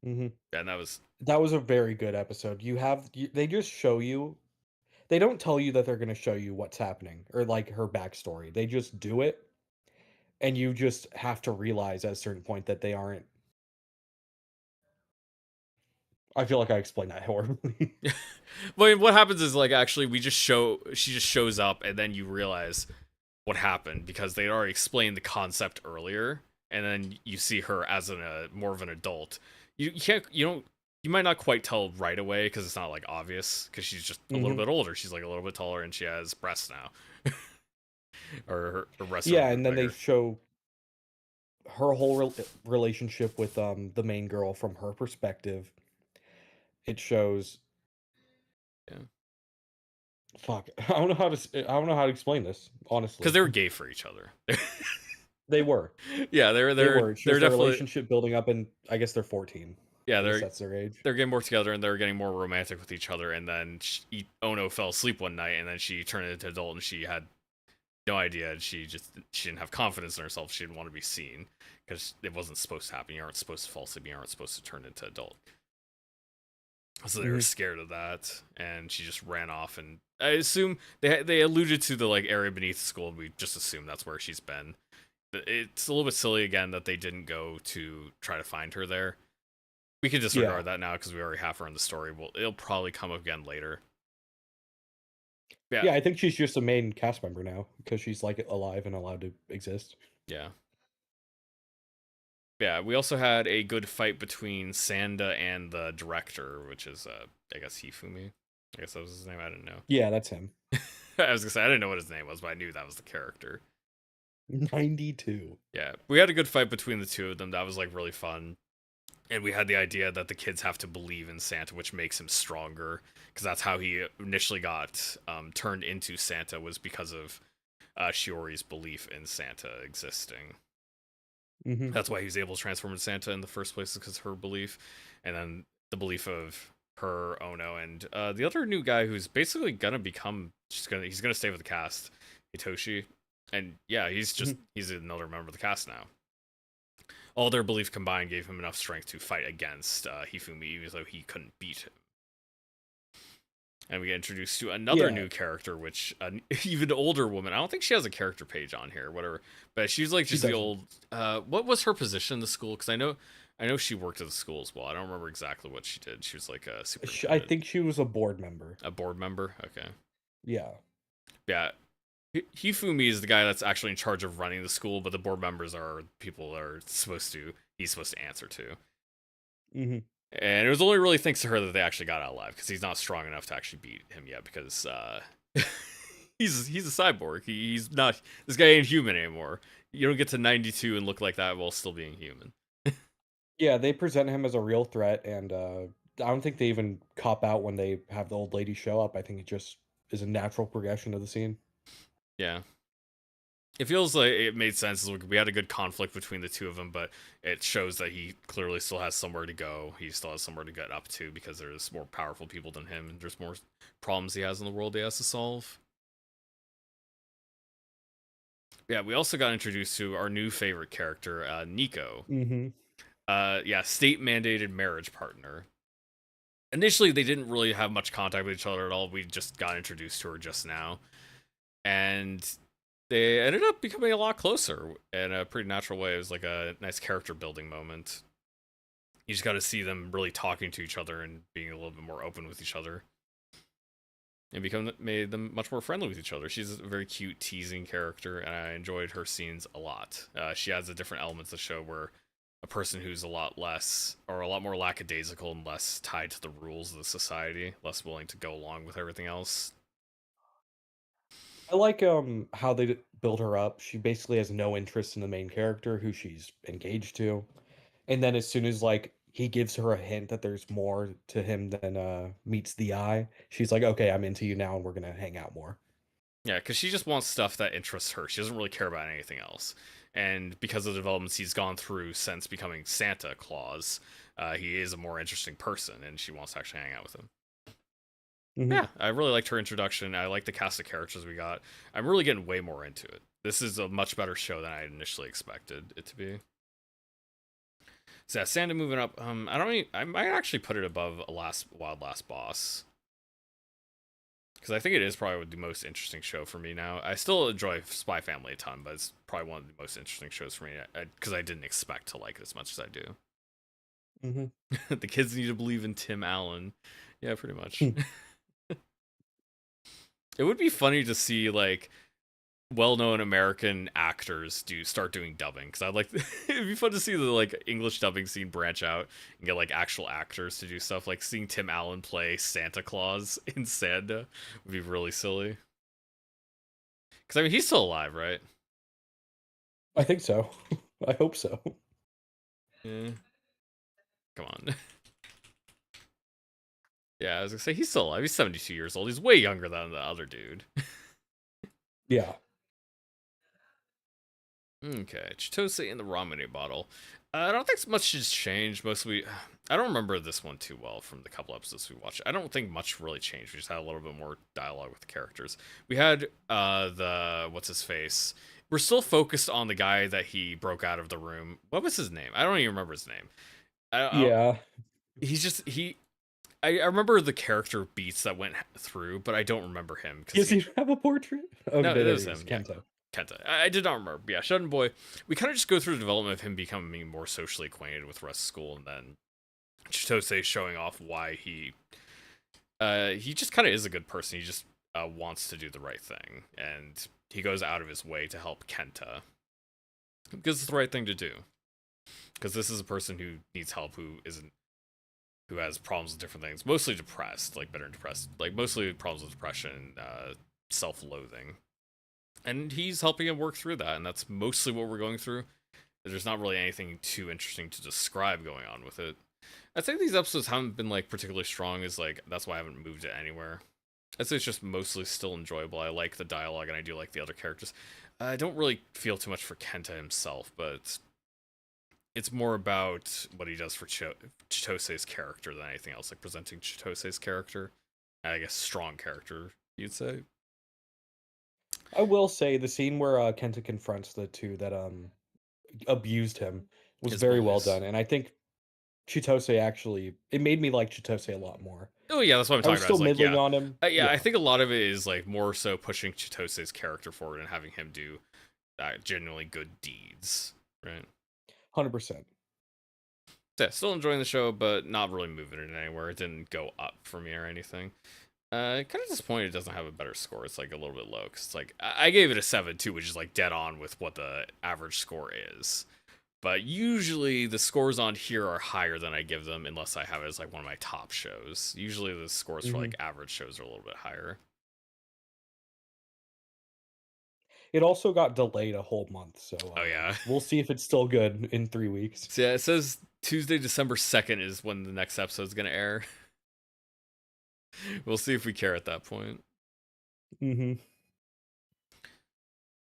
Speaker 2: Mhm.
Speaker 1: And that was
Speaker 2: That was a very good episode. They just show you. They don't tell you that they're gonna show you what's happening or, like, her backstory. They just do it, and you just have to realize at a certain point that they aren't. I feel like I explained that horribly.
Speaker 1: well, what happens is like actually we just show she just shows up and then you realize what happened because they'd already explained the concept earlier, and then you see her as more of an adult. You can't you don't you might not quite tell right away because it's not like obvious because she's just a little
Speaker 2: Mhm.
Speaker 1: bit older. She's like a little bit taller and she has breasts now, or her breasts are a
Speaker 2: Yeah,
Speaker 1: little
Speaker 2: and
Speaker 1: bit
Speaker 2: then they
Speaker 1: bigger.
Speaker 2: show her whole relationship with, the main girl from her perspective. It shows
Speaker 1: Yeah,
Speaker 2: fuck, I don't know how to explain this,
Speaker 1: because
Speaker 2: honestly.
Speaker 1: they were gay for each other.
Speaker 2: They were.
Speaker 1: Yeah,
Speaker 2: They were. It
Speaker 1: they're
Speaker 2: shows their
Speaker 1: definitely
Speaker 2: relationship building up, and I guess they're 14.
Speaker 1: yeah
Speaker 2: I guess that's their age.
Speaker 1: they're getting more together and they're getting more romantic with each other. And then Ono fell asleep one night, and then she turned into adult, and she had no idea. She didn't have confidence in herself. She didn't want to be seen because it wasn't supposed to happen. You aren't supposed to fall asleep. You aren't supposed to turn into adult. So they were
Speaker 2: Mhm.
Speaker 1: scared of that, and she just ran off. And I assume they alluded to the like area beneath the school. And we just assume that's where she's been. It's a little bit silly again that they didn't go to try to find her there. We can
Speaker 2: Yeah.
Speaker 1: disregard that now because we already have her in the story. Well, it'll probably come up again later. Yeah,
Speaker 2: Yeah, I think she's just a main cast member now because she's, like, alive and allowed to exist.
Speaker 1: yeah, yeah. We also had a good fight between Sanda and the director, which is I guess Hifumi. I guess that was his name. I didn't know.
Speaker 2: Yeah, that's him.
Speaker 1: I was gonna say I didn't know what his name was, but I knew that was the character.
Speaker 2: 92.
Speaker 1: Yeah, we had a good fight between the two of them. That was like really fun. And we had the idea that the kids have to believe in Santa, which makes him stronger, because that's how he initially got turned into Santa, was because of Shiori's belief in Santa existing.
Speaker 2: Mhm.
Speaker 1: That's why he was able to transform into Santa in the first place, because her belief, and then the belief of her, Ono, and the other new guy who's basically gonna become, he's gonna stay with the cast, Hitoshi, and yeah,
Speaker 2: Mhm.
Speaker 1: he's another member of the cast now. All their belief combined gave him enough strength to fight against Hifumi, even though he couldn't beat him. And we get introduced to another
Speaker 2: Yeah,
Speaker 1: new character, which an even older woman. I don't think she has a character page on here, whatever. But she's like
Speaker 2: she
Speaker 1: just the
Speaker 2: doesn't.
Speaker 1: old. What was her position in the school? Because I know she worked at the school as well. I don't remember exactly what she did. She was like a
Speaker 2: I
Speaker 1: superintendent,
Speaker 2: think she was a board member.
Speaker 1: a board member. Okay,
Speaker 2: Yeah.
Speaker 1: yeah. Hifumi is the guy that's actually in charge of running the school, but the board members are people that are supposed to he's supposed to answer to.
Speaker 2: Mhm.
Speaker 1: And it was only really thanks to her that they actually got out alive because he's not strong enough to actually beat him yet because he's a cyborg. He's not this guy ain't human anymore. You don't get to 92 and look like that while still being human.
Speaker 2: Yeah, they present him as a real threat, and, I don't think they even cop out when they have the old lady show up. I think it just is a natural progression of the scene.
Speaker 1: Yeah. It feels like it made sense. We had a good conflict between the two of them, but it shows that he clearly still has somewhere to go. He still has somewhere to get up to because there's more powerful people than him, and there's more problems he has in the world he has to solve. Yeah, we also got introduced to our new favorite character, Nico.
Speaker 2: Mhm.
Speaker 1: Yeah, state mandated marriage partner. Initially, they didn't really have much contact with each other at all. We just got introduced to her just now, and they ended up becoming a lot closer in a pretty natural way. It was like a nice character building moment. You just got to see them really talking to each other and being a little bit more open with each other, and become made them much more friendly with each other. She's a very cute, teasing character, and I enjoyed her scenes a lot. She adds a different element to the show where a person who's a lot less or a lot more lackadaisical and less tied to the rules of the society, less willing to go along with everything else.
Speaker 2: I like how they build her up. She basically has no interest in the main character who she's engaged to. And then as soon as like he gives her a hint that there's more to him than meets the eye, she's like, "Okay, I'm into you now and we're going to hang out more."
Speaker 1: Yeah, because she just wants stuff that interests her. She doesn't really care about anything else. And because of the developments he's gone through since becoming Santa Claus, he is a more interesting person, and she wants to actually hang out with him.
Speaker 2: Mhm.
Speaker 1: Yeah, I really liked her introduction. I like the cast of characters we got. I'm really getting way more into it. This is a much better show than I initially expected it to be. So yeah, Santa moving up. I don't. I might actually put it above a last Wild Last Boss because I think it is probably the most interesting show for me now. I still enjoy Spy Family a ton, but it's probably one of the most interesting shows for me because I didn't expect to like it as much as I do.
Speaker 2: Mhm.
Speaker 1: The kids need to believe in Tim Allen. Yeah, pretty much. It would be funny to see like well-known American actors do start doing dubbing because I'd like it'd be fun to see the like English dubbing scene branch out and get like actual actors to do stuff. Like seeing Tim Allen play Santa Claus in Santa would be really silly. Because I mean he's still alive, right?
Speaker 2: I think so. I hope so.
Speaker 1: Yeah. Come on. Yeah, I was gonna say he's still alive. He's 72 years old. He's way younger than the other dude.
Speaker 2: Yeah.
Speaker 1: Okay, Chitose in the Ramune bottle. I don't think much has changed. Mostly, I don't remember this one too well from the couple episodes we watched. I don't think much really changed. We just had a little bit more dialogue with the characters. We had the what's his face. We're still focused on the guy that he broke out of the room. What was his name? I don't even remember his name. I don't,
Speaker 2: Yeah.
Speaker 1: he's just he. I remember the character beats that went through, but I don't remember him because
Speaker 2: Does
Speaker 1: he
Speaker 2: he have a portrait? Oh,
Speaker 1: no,
Speaker 2: no,
Speaker 1: it
Speaker 2: there
Speaker 1: was
Speaker 2: he is,
Speaker 1: him. Yeah,
Speaker 2: Kento.
Speaker 1: Kenta. I did not remember. But yeah, Shun Boy. We kind of just go through the development of him becoming more socially acquainted with the rest of school, and then Chitose showing off why he just kind of is a good person. He just wants to do the right thing, and he goes out of his way to help Kenta because it's the right thing to do. Because this is a person who needs help, who has problems with different things, mostly depressed, like bitter and depressed, like mostly problems with depression, self-loathing, and he's helping him work through that, and that's mostly what we're going through. There's not really anything too interesting to describe going on with it. I'd say these episodes haven't been like particularly strong, is like that's why I haven't moved it anywhere. I'd say it's just mostly still enjoyable. I like the dialogue and I do like the other characters. I don't really feel too much for Kenta himself, but it's more about what he does for Chitose's character than anything else, like presenting Chitose's character. I guess strong character, you'd say.
Speaker 2: I will say the scene where Kenta confronts the two that abused him was
Speaker 1: His
Speaker 2: very well
Speaker 1: bullies.
Speaker 2: done, and I think Chitose actually it made me like Chitose a lot more.
Speaker 1: Oh yeah, that's what I'm
Speaker 2: I
Speaker 1: talking
Speaker 2: was
Speaker 1: about.
Speaker 2: still
Speaker 1: Is like,
Speaker 2: middling
Speaker 1: yeah,
Speaker 2: on him.
Speaker 1: yeah. I
Speaker 2: Yeah,
Speaker 1: think a lot of it is like more so pushing Chitose's character forward and having him do genuinely good deeds, right?
Speaker 2: 100%.
Speaker 1: So, yeah, still enjoying the show, but not really moving it anywhere. It didn't go up for me or anything. Kind of disappointed it doesn't have a better score. It's like a little bit low because it's like I gave it a 7 too, which is like dead on with what the average score is. But usually the scores on here are higher than I give them unless I have it as like one of my top shows. Usually the scores for
Speaker 2: Mhm.
Speaker 1: like average shows are a little bit higher.
Speaker 2: It also got delayed a whole month, so,
Speaker 1: Oh yeah.
Speaker 2: we'll see if it's still good in 3 weeks.
Speaker 1: So yeah, it says Tuesday, December 2nd is when the next episode's gonna air. We'll see if we care at that point.
Speaker 2: Mhm.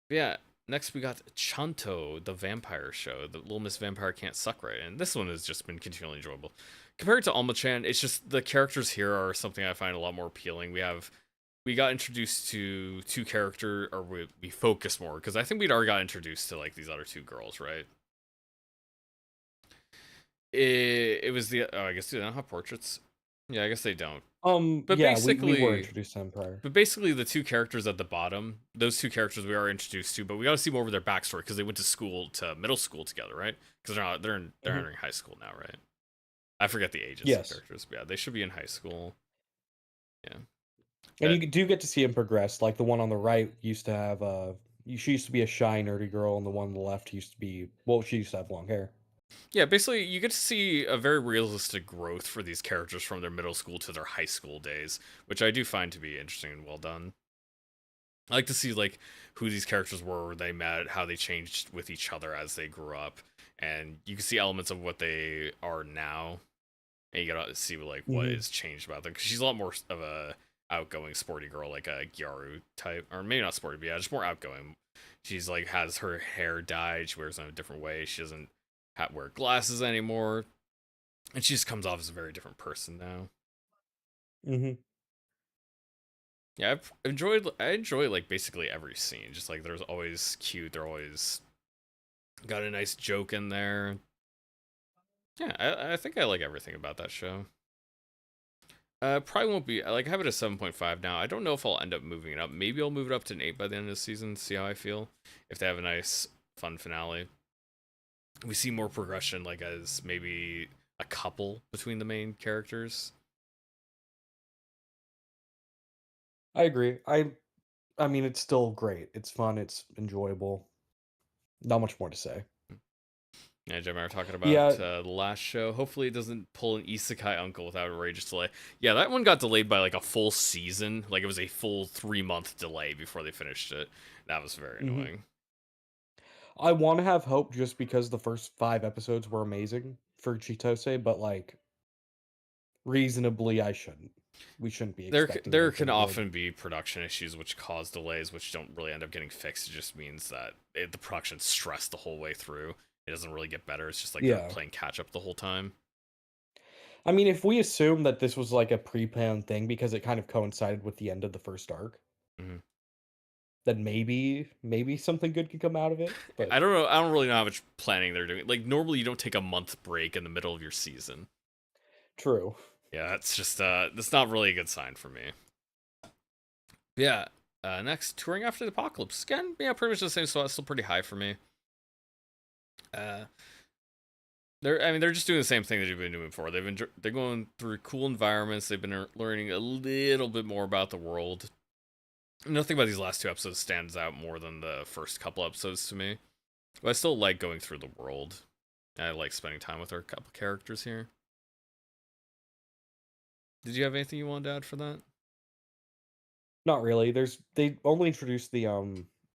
Speaker 1: Yeah. Next we got Chanto, the vampire show. The Little Miss Vampire Can't Suck Right, and this one has just been continually enjoyable. Compared to Alma-chan, it's just the characters here are something I find a lot more appealing. We got introduced to two character, or we focus more because I think we'd already got introduced to like these other two girls, right? it was the I guess they don't have portraits. Yeah, I guess they don't. But
Speaker 2: Yeah, we were
Speaker 1: basically,
Speaker 2: introduced to them prior.
Speaker 1: the two characters at the bottom, those two characters we are introduced to, but we got to see more of their backstory because they went to school to middle school together, right? Because they're
Speaker 2: Mhm.
Speaker 1: entering high school now, right? I forget the ages of the
Speaker 2: Yes.
Speaker 1: characters, but yeah, they should be in high school. Yeah.
Speaker 2: And
Speaker 1: Uh,
Speaker 2: you do get to see him progress. Like the one on the right used to have she used to be a shy nerdy girl, and the one on the left used to be, well, she used to have long hair.
Speaker 1: yeah, basically, you get to see a very realistic growth for these characters from their middle school to their high school days, which I do find to be interesting and well done. I like to see like who these characters were, where they met, how they changed with each other as they grew up, and you can see elements of what they are now, and you gotta see like what
Speaker 2: Hmm.
Speaker 1: is changed about them because she's a lot more of a outgoing, sporty girl, like a Gyaru type, or maybe not sporty, but yeah, just more outgoing. She's like has her hair dyed, she wears it in a different way. She doesn't wear glasses anymore, and she just comes off as a very different person now.
Speaker 2: Hmm.
Speaker 1: Yeah, I enjoy like basically every scene. Just like there's always cute. They're always got a nice joke in there. Yeah, I think I like everything about that show. Probably won't be. I have it at 7.5 now. I don't know if I'll end up moving it up. Maybe I'll move it up to an 8 by the end of the season. See how I feel. If they have a nice, fun finale, we see more progression, like as maybe a couple between the main characters.
Speaker 2: I agree. I mean, it's still great. It's fun. It's enjoyable. Not much more to say.
Speaker 1: Yeah, Jim, are talking about
Speaker 2: Yeah.
Speaker 1: the last show. Hopefully, it doesn't pull an isekai uncle without outrageous delay. Yeah, that one got delayed by like a full season. Like it was a full 3 month delay before they finished it. That was very
Speaker 2: Hmm.
Speaker 1: annoying.
Speaker 2: I want to have hope just because the first 5 episodes were amazing for Chitose, but like reasonably, I shouldn't. We shouldn't be expecting
Speaker 1: There can
Speaker 2: anything good.
Speaker 1: often be production issues which cause delays, which don't really end up getting fixed. It just means that the production's stressed the whole way through. It doesn't really get better. It's just like they're
Speaker 2: Yeah.
Speaker 1: playing catch up the whole time.
Speaker 2: I mean, if we assume that this was like a pre-planned thing because it kind of coincided with the end of the first arc,
Speaker 1: Hmm.
Speaker 2: then maybe something good could come out of it.
Speaker 1: I
Speaker 2: But
Speaker 1: don't know. I don't really know how much planning they're doing. Like normally, you don't take a month break in the middle of your season.
Speaker 2: true.
Speaker 1: Yeah, that's just that's not really a good sign for me. Yeah. Next, touring after the apocalypse. Again, yeah, pretty much the same spot. Still pretty high for me. Uh, they're just doing the same thing that they've been doing before. They're going through cool environments. They've been learning a little bit more about the world. Nothing about these last two episodes stands out more than the first couple episodes to me. But I still like going through the world. I like spending time with our couple characters here. Did you have anything you wanted to add for that?
Speaker 2: Not really. They only introduced the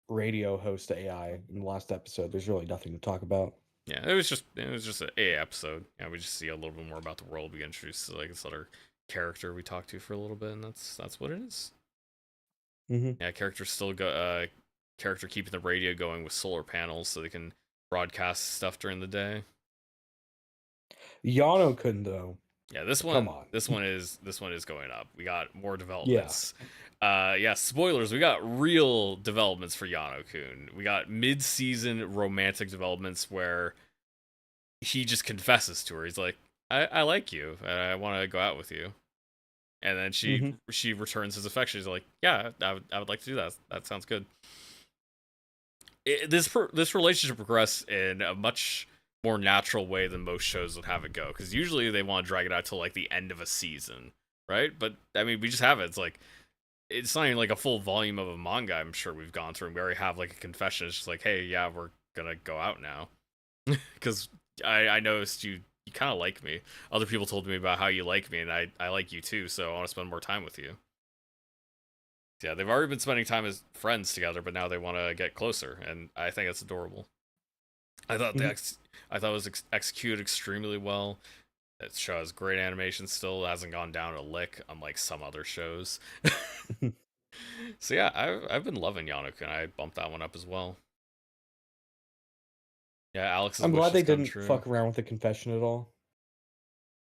Speaker 2: radio host AI in the last episode. There's really nothing to talk about.
Speaker 1: Yeah, it was just a episode. Yeah, we just see a little bit more about the world. We get introduced to like this other character we talked to for a little bit, and that's what it is.
Speaker 2: Hmm.
Speaker 1: Yeah, character keeping the radio going with solar panels so they can broadcast stuff during the day.
Speaker 2: Yano Kun though.
Speaker 1: Yeah,
Speaker 2: Come on.
Speaker 1: this one is going up. We got more
Speaker 2: Yeah.
Speaker 1: developments. Yeah, spoilers. We got real developments for Yano-kun. We got mid-season romantic developments where he just confesses to her. He's like, I like you. And I want to go out with you." And then
Speaker 2: Hmm.
Speaker 1: she returns his affection. She's like, "Yeah, I would like to do that. That sounds good." This relationship progressed in a much more natural way than most shows would have it go. Because usually they want to drag it out till like the end of a season, right? But I mean, we just have it. It's like it's not even like a full volume of a manga. I'm sure we've gone through. And we already have like a confession. It's just like, hey, yeah, we're gonna go out now. Because I noticed you kind of like me. Other people told me about how you like me, and I like you too. So I want to spend more time with you. Yeah, they've already been spending time as friends together, but now they want to get closer, and I think it's adorable. I thought
Speaker 2: Hmm.
Speaker 1: I thought it was executed extremely well. It show has great animation still. It hasn't gone down a lick, unlike some other shows. So yeah, I've been loving Yannick, and I bumped that one up as well. Yeah, Alex's
Speaker 2: I'm glad they
Speaker 1: wishes come
Speaker 2: didn't
Speaker 1: true.
Speaker 2: fuck around with the confession at all.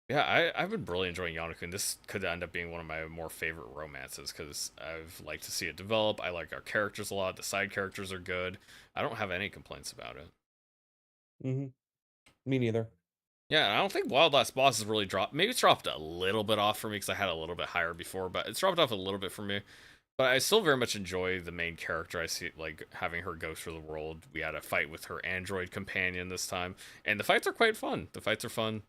Speaker 1: Yeah, I've been really enjoying Yannick, this could end up being one of my more favorite romances because I've liked to see it develop. I like our characters a lot. The side characters are good. I don't have any complaints about it.
Speaker 2: Hmm. Me neither.
Speaker 1: Yeah, I don't think Wild Last Boss has really dropped. Maybe it's dropped a little bit off for me because I had a little bit higher before, but it's dropped off a little bit for me. But I still very much enjoy the main character. I see like having her go through the world. We had a fight with her android companion this time, and the fights are quite fun. The fights are fun.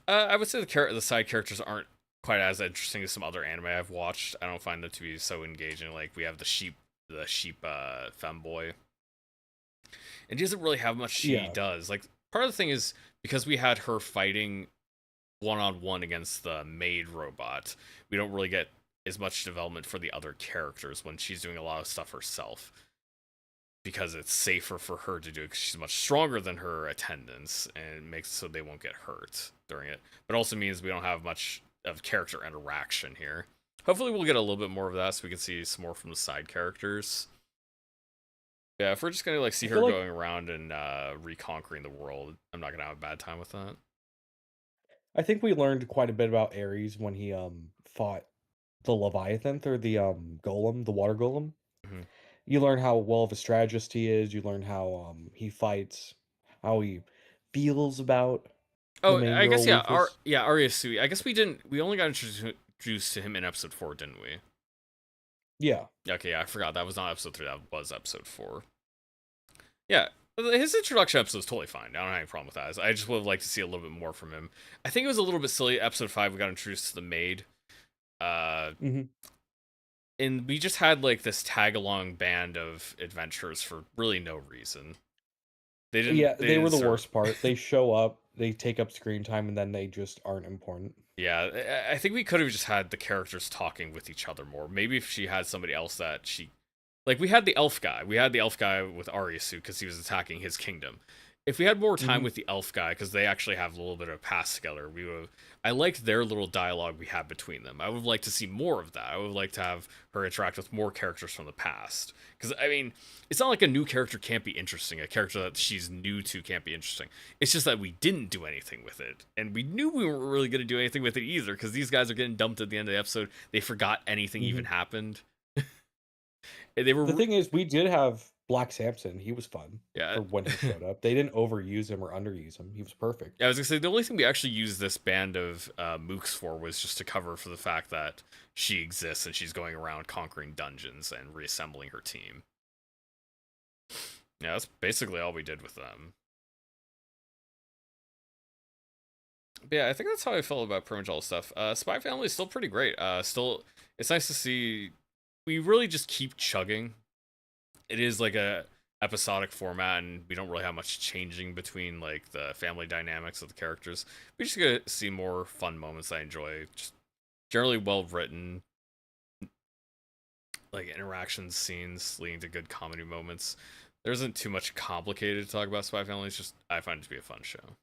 Speaker 1: I would say the side characters aren't quite as interesting as some other anime I've watched. I don't find them to be so engaging. Like we have the sheep femboy, and she doesn't really have much she
Speaker 2: Yeah.
Speaker 1: does. Like part of the thing is because we had her fighting one-on-one against the maid robot, we don't really get as much development for the other characters when she's doing a lot of stuff herself because it's safer for her to do it because she's much stronger than her attendants and it makes it so they won't get hurt during it. But also means we don't have much of character interaction here. Hopefully we'll get a little bit more of that so we can see some more from the side characters. Yeah, if we're just gonna like see
Speaker 2: I
Speaker 1: her
Speaker 2: feel like
Speaker 1: going around and reconquering the world, I'm not gonna have a bad time with that.
Speaker 2: I think we learned quite a bit about Ares when he fought the Leviathan or the golem, the water golem.
Speaker 1: Mm-hmm.
Speaker 2: You learn how well of a strategist he is. You learn how he fights, how he feels about the
Speaker 1: Oh,
Speaker 2: main
Speaker 1: I guess
Speaker 2: girl
Speaker 1: yeah.
Speaker 2: Lufus.
Speaker 1: Arya Sui. I guess we didn't. We only got introduced to him in episode 4, didn't we?
Speaker 2: Yeah.
Speaker 1: Okay, yeah, I forgot that was not episode 3. That was episode 4. Yeah, his introduction episode is totally fine. I don't have any problem with that. I just would have liked to see a little bit more from him. I think it was a little bit silly. Episode 5, we got introduced to the maid. Uh,
Speaker 2: hmm
Speaker 1: and we just had like this tag along band of adventurers for really no reason. They didn't.
Speaker 2: Yeah,
Speaker 1: They
Speaker 2: they were
Speaker 1: didn't
Speaker 2: the
Speaker 1: serve.
Speaker 2: worst part. They show up, they take up screen time, and then they just aren't important.
Speaker 1: Yeah, I think we could have just had the characters talking with each other more. Maybe if she had somebody else that she like we had the elf guy. We had the elf guy with Aryasu because he was attacking his kingdom. If we had more time
Speaker 2: hmm
Speaker 1: with the elf guy, because they actually have a little bit of a past together, we would. I liked their little dialogue we had between them. I would like to see more of that. I would like to have her interact with more characters from the past. Because I mean, it's not like a new character can't be interesting. A character that she's new to can't be interesting. It's just that we didn't do anything with it, and we knew we weren't really going to do anything with it either. Because these guys are getting dumped at the end of the episode. They forgot anything
Speaker 2: hmm
Speaker 1: even happened. They
Speaker 2: The
Speaker 1: were
Speaker 2: thing is, we did have Black Samson. He was fun
Speaker 1: yeah.
Speaker 2: for when he showed up. They didn't overuse him or underuse him. He was perfect.
Speaker 1: I was gonna say the only thing we actually used this band of mooks for was just to cover for the fact that she exists and she's going around conquering dungeons and reassembling her team. Yeah, that's basically all we did with them. But yeah, I think that's how I felt about pretty much all the stuff. Spy Family is still pretty great. Still, it's nice to see. We really just keep chugging. It is like a episodic format, and we don't really have much changing between like the family dynamics of the characters. We just get to see more fun moments I enjoy. Just generally well written, like interactions, scenes leading to good comedy moments. There isn't too much complicated to talk about Spy Family. It's just I find it to be a fun show.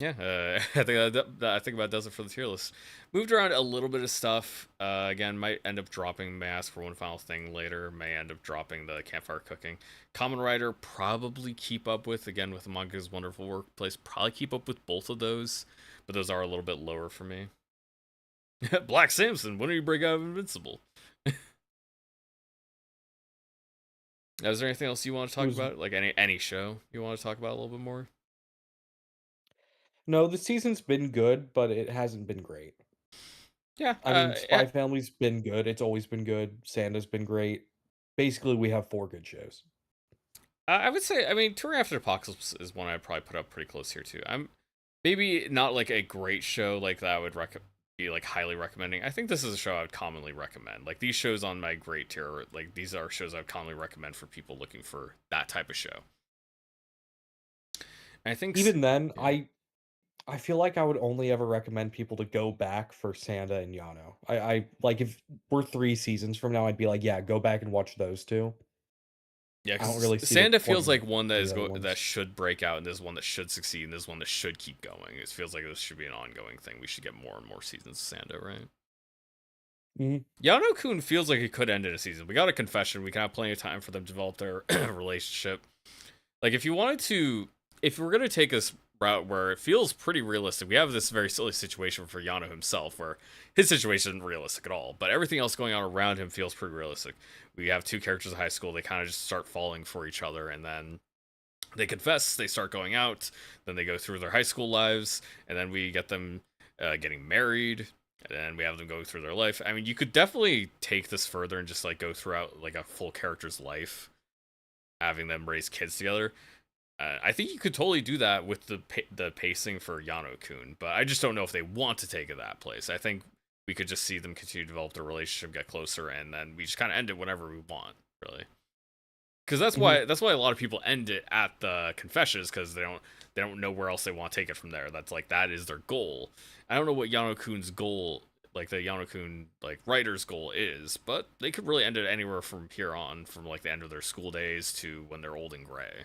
Speaker 1: Yeah, I think about does it for the tier list. Moved around a little bit of stuff. Again, might end up dropping Mask for one final thing later. May end up dropping the campfire cooking. Common Rider probably keep up with again with Manga's Wonderful Workplace. Probably keep up with both of those, but those are a little bit lower for me. Black Samson, when are you break out of Invincible? Is there anything else you want to
Speaker 2: It
Speaker 1: talk
Speaker 2: was
Speaker 1: about? Like any show you want to talk about a little bit more?
Speaker 2: no, the season's been good, but it hasn't been great.
Speaker 1: Yeah,
Speaker 2: I mean, Spy Family's been good. It's always been good. Sanda's been great. Basically, we have four good shows.
Speaker 1: I would say, I mean, Touring After Apocalypse is one I'd probably put up pretty close here too. I'm maybe not like a great show like that I would be like highly recommending. I think this is a show I would commonly recommend. Like these shows on my great tier, like these are shows I would commonly recommend for people looking for that type of show. And I think,
Speaker 2: Even then,
Speaker 1: yeah,
Speaker 2: I feel like I would only ever recommend people to go back for Sanda and Yano. I like if we're 3 seasons from now, I'd be like, yeah, go back and watch those two.
Speaker 1: yeah,
Speaker 2: I don't
Speaker 1: because
Speaker 2: really see the
Speaker 1: Sanda
Speaker 2: point
Speaker 1: feels
Speaker 2: of
Speaker 1: like one that
Speaker 2: the other
Speaker 1: that
Speaker 2: ones.
Speaker 1: should break out, and this one that should succeed, and this one that should keep going. It feels like this should be an ongoing thing. We should get more and more seasons of Sanda, right?
Speaker 2: Mhm.
Speaker 1: Yano Kun feels like it could end in a season. We got a confession. We can have plenty of time for them to develop their relationship. Like, if you wanted to, if we're gonna take this route where it feels pretty realistic, we have this very silly situation for Yano himself, where his situation isn't realistic at all, but everything else going on around him feels pretty realistic. We have two characters in high school; they kind of just start falling for each other, and then They confess, they start going out, then they go through their high school lives, and then we get them getting married, and then we have them go through their life. I mean, you could definitely take this further and just like go throughout like a full character's life, having them raise kids together. I think you could totally do that with the pacing for Yano-kun, but I just don't know if they want to take it that place. I think we could just see them continue to develop their relationship, get closer, and then we just kind of end it whenever we want, really. Because
Speaker 2: Mhm.
Speaker 1: that's why a lot of people end it at the confessions because they don't know where else they want to take it from there. That's like that is their goal. I don't know what Yano-kun's goal, like the Yano-kun like writer's goal is, but they could really end it anywhere from here on, from like the end of their school days to when they're old and gray.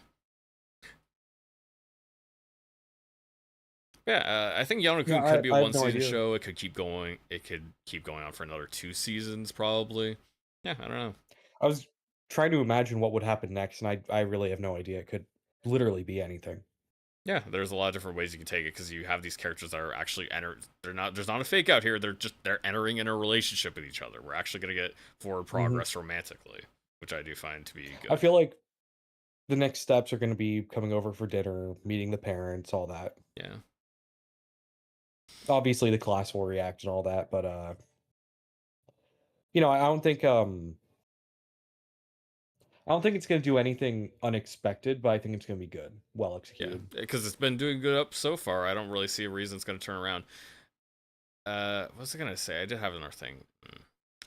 Speaker 1: Yeah, I think
Speaker 2: Yeah,
Speaker 1: Yano-kun could be a
Speaker 2: I
Speaker 1: one
Speaker 2: have no
Speaker 1: season
Speaker 2: idea.
Speaker 1: show. It could keep going. It could keep going on for another 2 seasons, probably. Yeah, I don't know.
Speaker 2: I was trying to imagine what would happen next, and I really have no idea. It could literally be anything.
Speaker 1: Yeah, there's a lot of different ways you can take it because you have these characters that are actually enter. They're not. There's not a fake out here. They're entering in a relationship with each other. We're actually gonna get forward
Speaker 2: Mhm.
Speaker 1: progress romantically, which I do find to be
Speaker 2: I
Speaker 1: good.
Speaker 2: feel like the next steps are gonna be coming over for dinner, meeting the parents, all that.
Speaker 1: Yeah,
Speaker 2: Obviously, the class will react and all that, but, I don't think it's gonna do anything unexpected, but I think it's gonna be good, well
Speaker 1: yeah,
Speaker 2: executed.
Speaker 1: because it's been doing good up so far. I don't really see a reason it's gonna turn around. What was I gonna say? I did have another thing.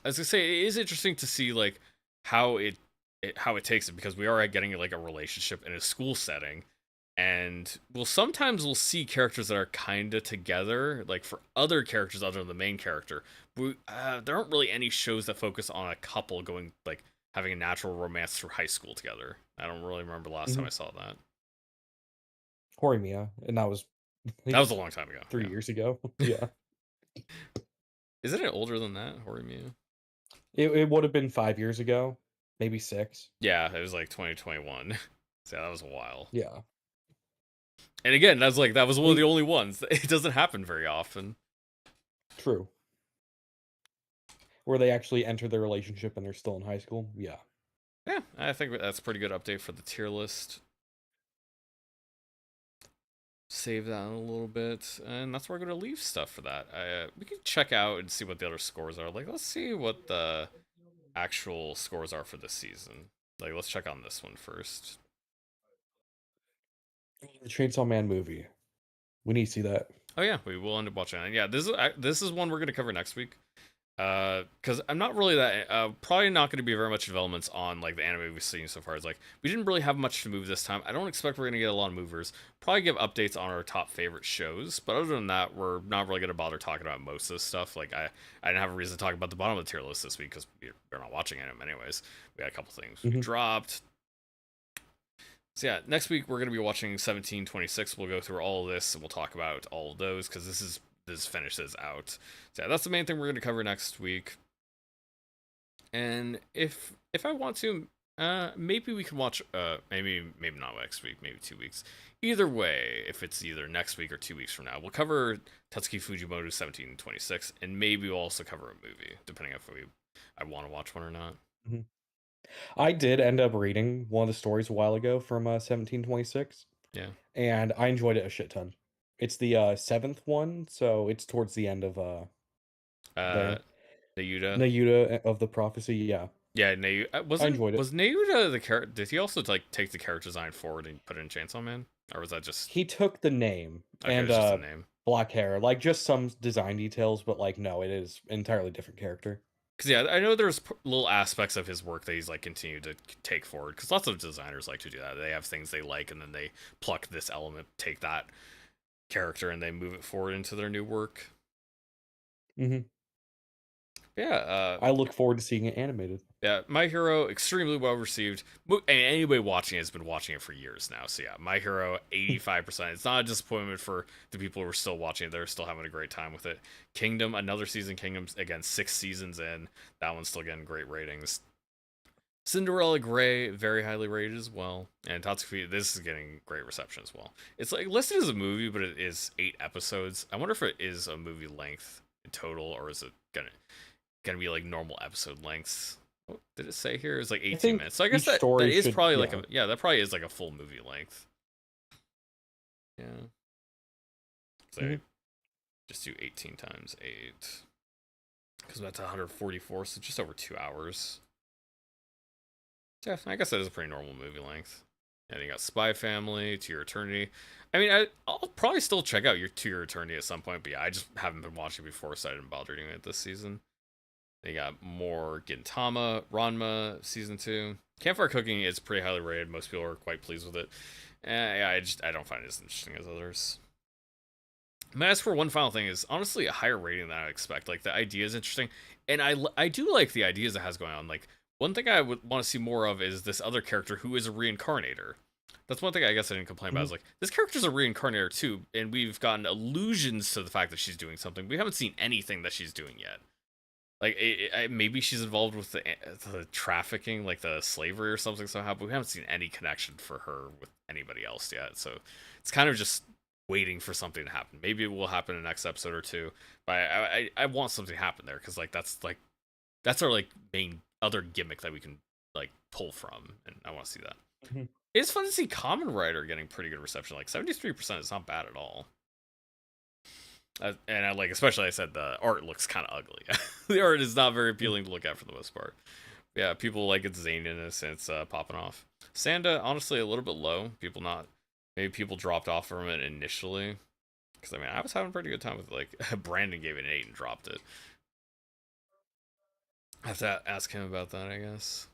Speaker 1: I was gonna say it is interesting to see like how how it takes it because we are getting like a relationship in a school setting, and we'll see characters that are kind of together like for other characters other than the main character, but there aren't really any shows that focus on a couple going like having a natural romance through high school together. I don't really remember the last time I
Speaker 2: Mhm.
Speaker 1: saw that.
Speaker 2: Horimiya, and that was, I
Speaker 1: That
Speaker 2: think,
Speaker 1: was a long time ago.
Speaker 2: 3 years ago.
Speaker 1: Yeah.
Speaker 2: Yeah.
Speaker 1: Isn't it older than that, Horimiya?
Speaker 2: It would've been 5 years ago, maybe 6.
Speaker 1: Yeah, it was like 2021. So yeah, that was a while.
Speaker 2: Yeah.
Speaker 1: And again, that's like that was
Speaker 2: I
Speaker 1: one of the
Speaker 2: mean,
Speaker 1: only ones. It doesn't happen very often.
Speaker 2: true. Where they actually enter the relationship and they're still in high school, yeah.
Speaker 1: Yeah, I think that's a pretty good update for the tier list. Save that in a little bit, and that's where we're gonna leave stuff for that. We can check out and see what the other scores are. Like, let's see what the actual scores are for this season. Like, let's check on this one first.
Speaker 2: The Chainsaw Man movie. We need to see that.
Speaker 1: Oh yeah, we will end up watching it. Yeah, this is one we're gonna cover next week. Because I'm not really that probably not going to be very much developments on like the anime we've seen so far. It's like we didn't really have much to move this time. I don't expect we're going to get a lot of movers. Probably give updates on our top favorite shows, but other than that, we're not really going to bother talking about most of this stuff. Like I didn't have a reason to talk about the bottom of the tier list this week because we're not watching anime anyways. We had a couple things we
Speaker 2: Mhm.
Speaker 1: dropped. So yeah, next week we're going to be watching 1726. We'll go through all of this and we'll talk about all of those because this finishes out. So yeah, that's the main thing we're going to cover next week. And if I want to, maybe we can watch. Maybe not next week. Maybe 2 weeks. Either way, if it's either next week or 2 weeks from now, we'll cover Tatsuki Fujimoto's 1726, and maybe we'll also cover a movie, depending on if I want to watch one or not.
Speaker 2: Mhm. I did end up reading one of the stories a while ago from, 1726,
Speaker 1: Yeah.
Speaker 2: and I enjoyed it a shit ton. It's the, 7th one, so it's towards the end of,
Speaker 1: Uh,
Speaker 2: there.
Speaker 1: Nayuda.
Speaker 2: Nayuda of the Prophecy, yeah.
Speaker 1: Yeah, Nayu
Speaker 2: I enjoyed it.
Speaker 1: was Nayuda the character? Did he also like take the character design forward and put it in Chainsaw Man, or was that just
Speaker 2: He took the name
Speaker 1: okay?
Speaker 2: and,
Speaker 1: It's just a name.
Speaker 2: black hair, like, just some design details, but, like, no, it is entirely different character.
Speaker 1: Because yeah, I know there's little aspects of his work that he's like continued to take forward. Because lots of designers like to do that. They have things they like, and then they pluck this element, take that character, and they move it forward into their new work.
Speaker 2: Mhm.
Speaker 1: Yeah,
Speaker 2: I look forward to seeing it animated.
Speaker 1: yeah. My Hero extremely well received. And anybody watching it has been watching it for years now. So yeah, My Hero 85%. It's not a disappointment for the people who are still watching it. They're still having a great time with it. Kingdom, another season. Kingdom's again 6 seasons in. That one's still getting great ratings. Cinderella Grey, very highly rated as well. And Tatsuki, this is getting great reception as well. It's like listed as a movie, but it is 8 episodes. I wonder if it is a movie length in total, or is it gonna be like normal episode lengths? What did it say here? It's like
Speaker 2: I
Speaker 1: 18
Speaker 2: think
Speaker 1: minutes. So I guess
Speaker 2: each
Speaker 1: that
Speaker 2: story
Speaker 1: is
Speaker 2: should,
Speaker 1: probably like
Speaker 2: yeah.
Speaker 1: a that probably is like a full movie length. Yeah. So I
Speaker 2: Mhm.
Speaker 1: just do 18 times 8. Because that's 144, so just over 2 hours. Yeah, I guess that is a pretty normal movie length. And you got Spy Family, To Your Eternity. I mean, I'll probably still check out your To Your Eternity at some point, but yeah, I just haven't been watching before, so I didn't bother doing it this season. They got more Gintama, Ranma season 2. Campfire Cooking is pretty highly rated. Most people are quite pleased with it. Yeah, I don't find it as interesting as others. As for one final thing, is honestly a higher rating than I expect. Like the idea is interesting, and I do like the ideas it has going on. Like one thing I would want to see more of is this other character who is a reincarnator. That's one thing I guess I didn't complain about.
Speaker 2: Mhm.
Speaker 1: Is like this character's a reincarnator too, and we've gotten allusions to the fact that she's doing something. We haven't seen anything that she's doing yet. Like maybe she's involved with the trafficking, like the slavery or something somehow, but we haven't seen any connection for her with anybody else yet. So it's kind of just waiting for something to happen. Maybe it will happen in the next episode or two, but I want something to happen there because that's our like main other gimmick that we can like pull from, and I want to see that.
Speaker 2: Mhm.
Speaker 1: It's fun to see Common Rider getting pretty good reception. Like 73% is not bad at all. And I like, especially I said the art looks kind of ugly. The art is not very appealing to look at for the most part. Yeah, people like its zaniness and it's popping off. Sanda, honestly, a little bit low. Maybe people dropped off from it initially. Because I mean, I was having a pretty good time with it. Like Brandon gave it an 8 and dropped it. I have to ask him about that, I guess.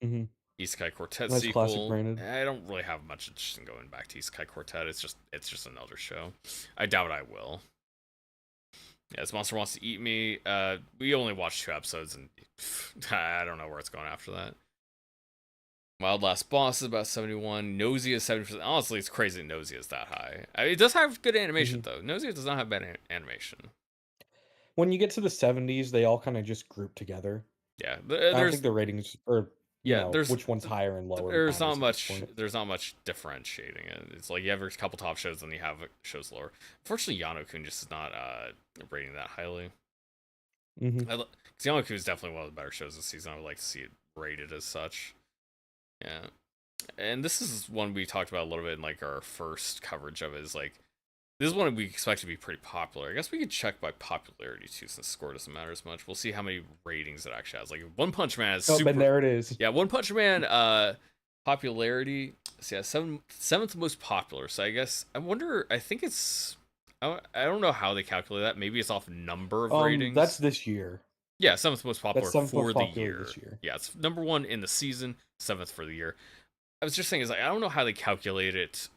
Speaker 2: Mhm.
Speaker 1: Isekai Quartet
Speaker 2: Nice classic
Speaker 1: sequel.
Speaker 2: branded.
Speaker 1: I don't really have much interest in going back to Isekai Quartet. It's just another show. I doubt I will. Yeah, this monster wants to eat me. We only watched 2 episodes, and I don't know where it's going after that. Wild Last Boss is about 71. Nosy is 70%. Honestly, it's crazy that Nosy is that high. I mean, it does have good animation,
Speaker 2: Mhm.
Speaker 1: though. Nosy does not have bad animation.
Speaker 2: When you get to the 70s, they all kinda just group together.
Speaker 1: Yeah,
Speaker 2: I don't think the ratings or,
Speaker 1: yeah,
Speaker 2: which one's higher and lower
Speaker 1: there's not
Speaker 2: matters at this
Speaker 1: much
Speaker 2: point.
Speaker 1: there's not much differentiating it. It's like you have a couple top shows, and you have shows lower. Unfortunately, Yano-kun just is not rating that highly.
Speaker 2: Mhm.
Speaker 1: Because Yano-kun is definitely one of the better shows this season. I would like to see it rated as such. Yeah. And this is one we talked about a little bit in like our first coverage of it. Is like this is one we expect to be pretty popular. I guess we could check by popularity too, since score doesn't matter as much. We'll see how many ratings it actually has. Like One Punch Man is
Speaker 2: Oh, and
Speaker 1: super.
Speaker 2: there it is.
Speaker 1: Yeah, One Punch Man popularity. So yeah, seventh most popular. So I guess I wonder. I think it's. I don't know how they calculate that. Maybe it's off number of
Speaker 2: That's
Speaker 1: ratings.
Speaker 2: this year.
Speaker 1: Yeah, seventh most
Speaker 2: That's
Speaker 1: popular
Speaker 2: 7th
Speaker 1: for
Speaker 2: most
Speaker 1: the
Speaker 2: popular
Speaker 1: year.
Speaker 2: this year.
Speaker 1: Yeah, it's number one in the season, seventh for the year. I was just saying is like I don't know how they calculate it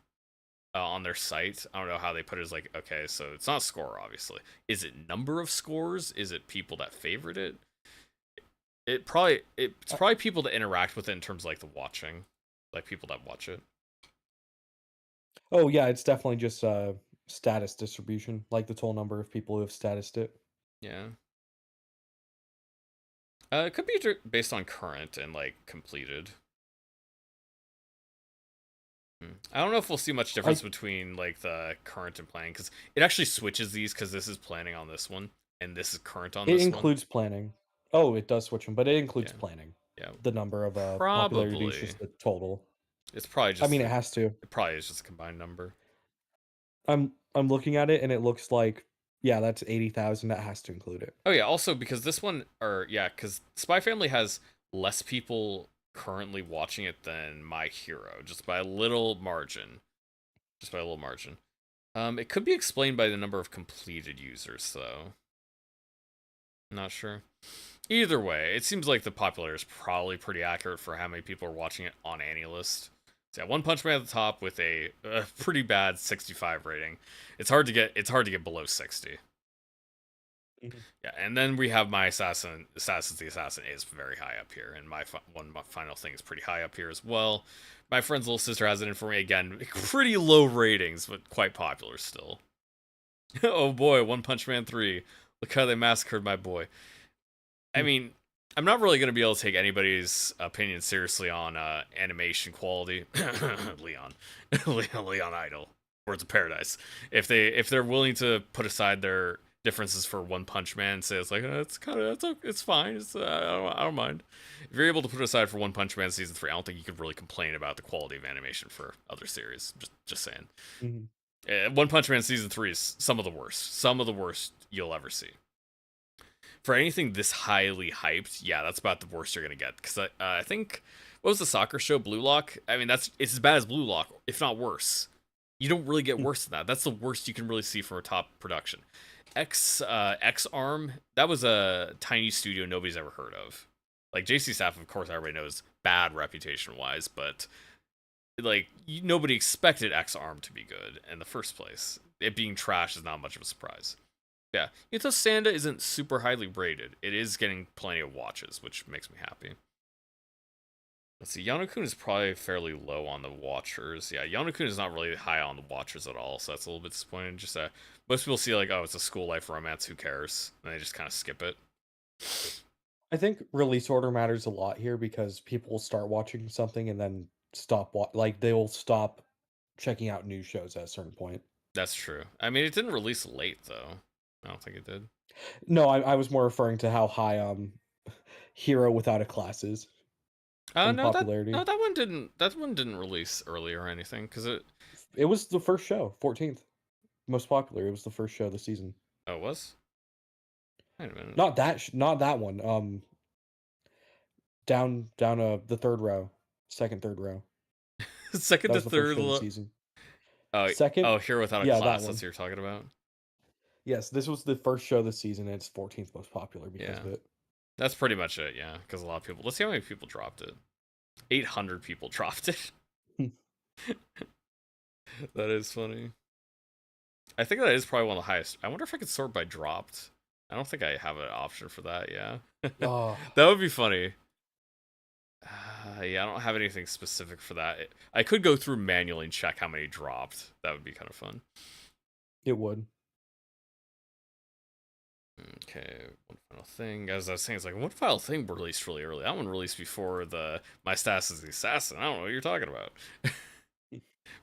Speaker 1: on their site. I don't know how they put it as like okay, so it's not score obviously. Is it number of scores? Is it people that favored it? It's
Speaker 2: Uh,
Speaker 1: probably people that interact with it in terms of like the watching, like people that watch it.
Speaker 2: oh, yeah, it's definitely just, status distribution, like the total number of people who have statused it.
Speaker 1: Yeah. It could be based on current and like completed. I don't know if we'll see much difference
Speaker 2: I
Speaker 1: between like the current and planning because it actually switches these because this is planning on this one and this is current on
Speaker 2: It
Speaker 1: this one.
Speaker 2: includes planning. Oh, it does switch them, but it includes
Speaker 1: Yeah,
Speaker 2: planning.
Speaker 1: yeah.
Speaker 2: The number of, popularity is
Speaker 1: Probably
Speaker 2: just the total.
Speaker 1: it's probably
Speaker 2: I
Speaker 1: just
Speaker 2: mean, it has to.
Speaker 1: it probably is just a combined number.
Speaker 2: I'm looking at it, and it looks like, yeah, that's 80,000, that has to include it.
Speaker 1: Oh yeah, also because this one or yeah, because Spy Family has less people currently watching it than My Hero, just by a little margin. Just by a little margin. It could be explained by the number of completed users, though. Not sure. Either way, it seems like the popular is probably pretty accurate for how many people are watching it on AniList. So yeah, One Punch Man at the top with a pretty bad 65 rating. It's hard to get below 60.
Speaker 2: Mhm.
Speaker 1: Yeah, and then we have my Assassin's the Assassin is very high up here, and my final thing is pretty high up here as well. My friend's little sister has it in for me again. Pretty low ratings, but quite popular still. Oh boy, One Punch Man 3. Look how they massacred my boy. I
Speaker 2: Mm.
Speaker 1: mean, I'm not really going to be able to take anybody's opinion seriously on animation quality. Leon. Leon Idol. Words of Paradise. If they're willing to put aside their differences for One Punch Man and say it's like it's kind of it's fine. I don't mind. If you're able to put it aside for One Punch Man season 3, I don't think you could really complain about the quality of animation for other series. Just saying.
Speaker 2: Mhm.
Speaker 1: One Punch Man season 3 is some of the worst you'll ever see. For anything this highly hyped, yeah, that's about the worst you're gonna get. Because I think what was the soccer show Blue Lock? I mean, it's as bad as Blue Lock, if not worse. You don't really get worse than that. That's the worst you can really see from a top production. X Arm, that was a tiny studio nobody's ever heard of. Like JC Staff, of course, everybody knows bad reputation wise, but like nobody expected X Arm to be good in the first place. It being trash is not much of a surprise. Yeah, Yuto Sanda isn't super highly rated. It is getting plenty of watches, which makes me happy. Let's see, Yano-kun is probably fairly low on the watchers. Yeah, Yano-kun is not really high on the watchers at all, so that's a little bit disappointing. Just most people see like, oh, it's a school life romance, who cares? And they just kind of skip it.
Speaker 2: I think release order matters a lot here because people will start watching something and then like they will stop checking out new shows at a certain point.
Speaker 1: That's true. I mean, it didn't release late though. I don't think it did.
Speaker 2: No, I was more referring to how high Hero Without a Class is in
Speaker 1: No,
Speaker 2: popularity.
Speaker 1: that one didn't release early or anything because it.
Speaker 2: It was the first show, 14th most popular. It was the first show of the season.
Speaker 1: Oh, it was. Wait a minute.
Speaker 2: Not that one. Down the third row, second third row.
Speaker 1: Second
Speaker 2: That
Speaker 1: to
Speaker 2: was the first
Speaker 1: third.
Speaker 2: show of the season.
Speaker 1: Oh,
Speaker 2: Second,
Speaker 1: oh, Here Without a
Speaker 2: yeah, that
Speaker 1: Class. That's
Speaker 2: one.
Speaker 1: what you're talking about.
Speaker 2: Yes, this was the first show of the season, and it's 14th most popular because
Speaker 1: Yeah,
Speaker 2: of it.
Speaker 1: that's pretty much it. Yeah, because a lot of people. Let's see how many people dropped it. 800 people dropped it. That is funny. I think that is probably one of the highest. I wonder if I could sort by dropped. I don't think I have an option for that. Yeah,
Speaker 2: Oh,
Speaker 1: that would be funny. Yeah, I don't have anything specific for that. I could go through manually and check how many dropped. That would be kind of fun.
Speaker 2: it would.
Speaker 1: Okay, one final thing. As I was saying, it's like one final thing released really early. That one released before the My Status is the Assassin. I don't know what you're talking about.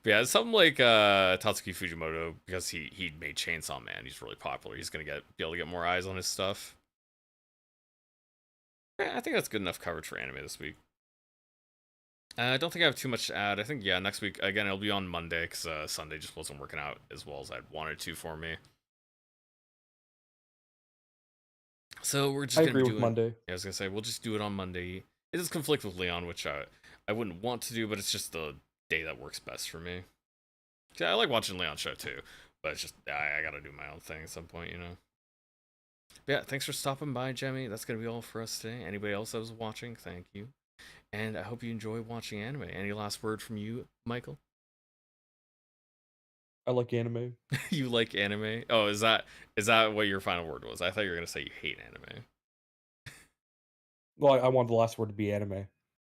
Speaker 1: But yeah, it's something like Tatsuki Fujimoto, because he made Chainsaw Man. He's really popular. He's gonna be able to get more eyes on his stuff. Yeah, I think that's good enough coverage for anime this week. I don't think I have too much to add. I think, yeah, next week, again, it'll be on Monday, because Sunday just wasn't working out as well as I'd wanted to for me. So we're just
Speaker 2: I
Speaker 1: gonna
Speaker 2: agree
Speaker 1: be
Speaker 2: with
Speaker 1: doing.
Speaker 2: Monday.
Speaker 1: Yeah, I was gonna say we'll just do it on Monday. It does conflict with Leon, which I wouldn't want to do, but it's just the day that works best for me. Yeah, I like watching Leon's show too, but it's just I gotta do my own thing at some point, you know. But yeah, thanks for stopping by, Jemmy. That's gonna be all for us today. Anybody else that was watching, thank you, and I hope you enjoy watching anime. Any last word from you, Michael?
Speaker 2: I like anime.
Speaker 1: You like anime? Oh, is that what your final word was? I thought you were gonna say you hate anime.
Speaker 2: Well, I want the last word to be anime.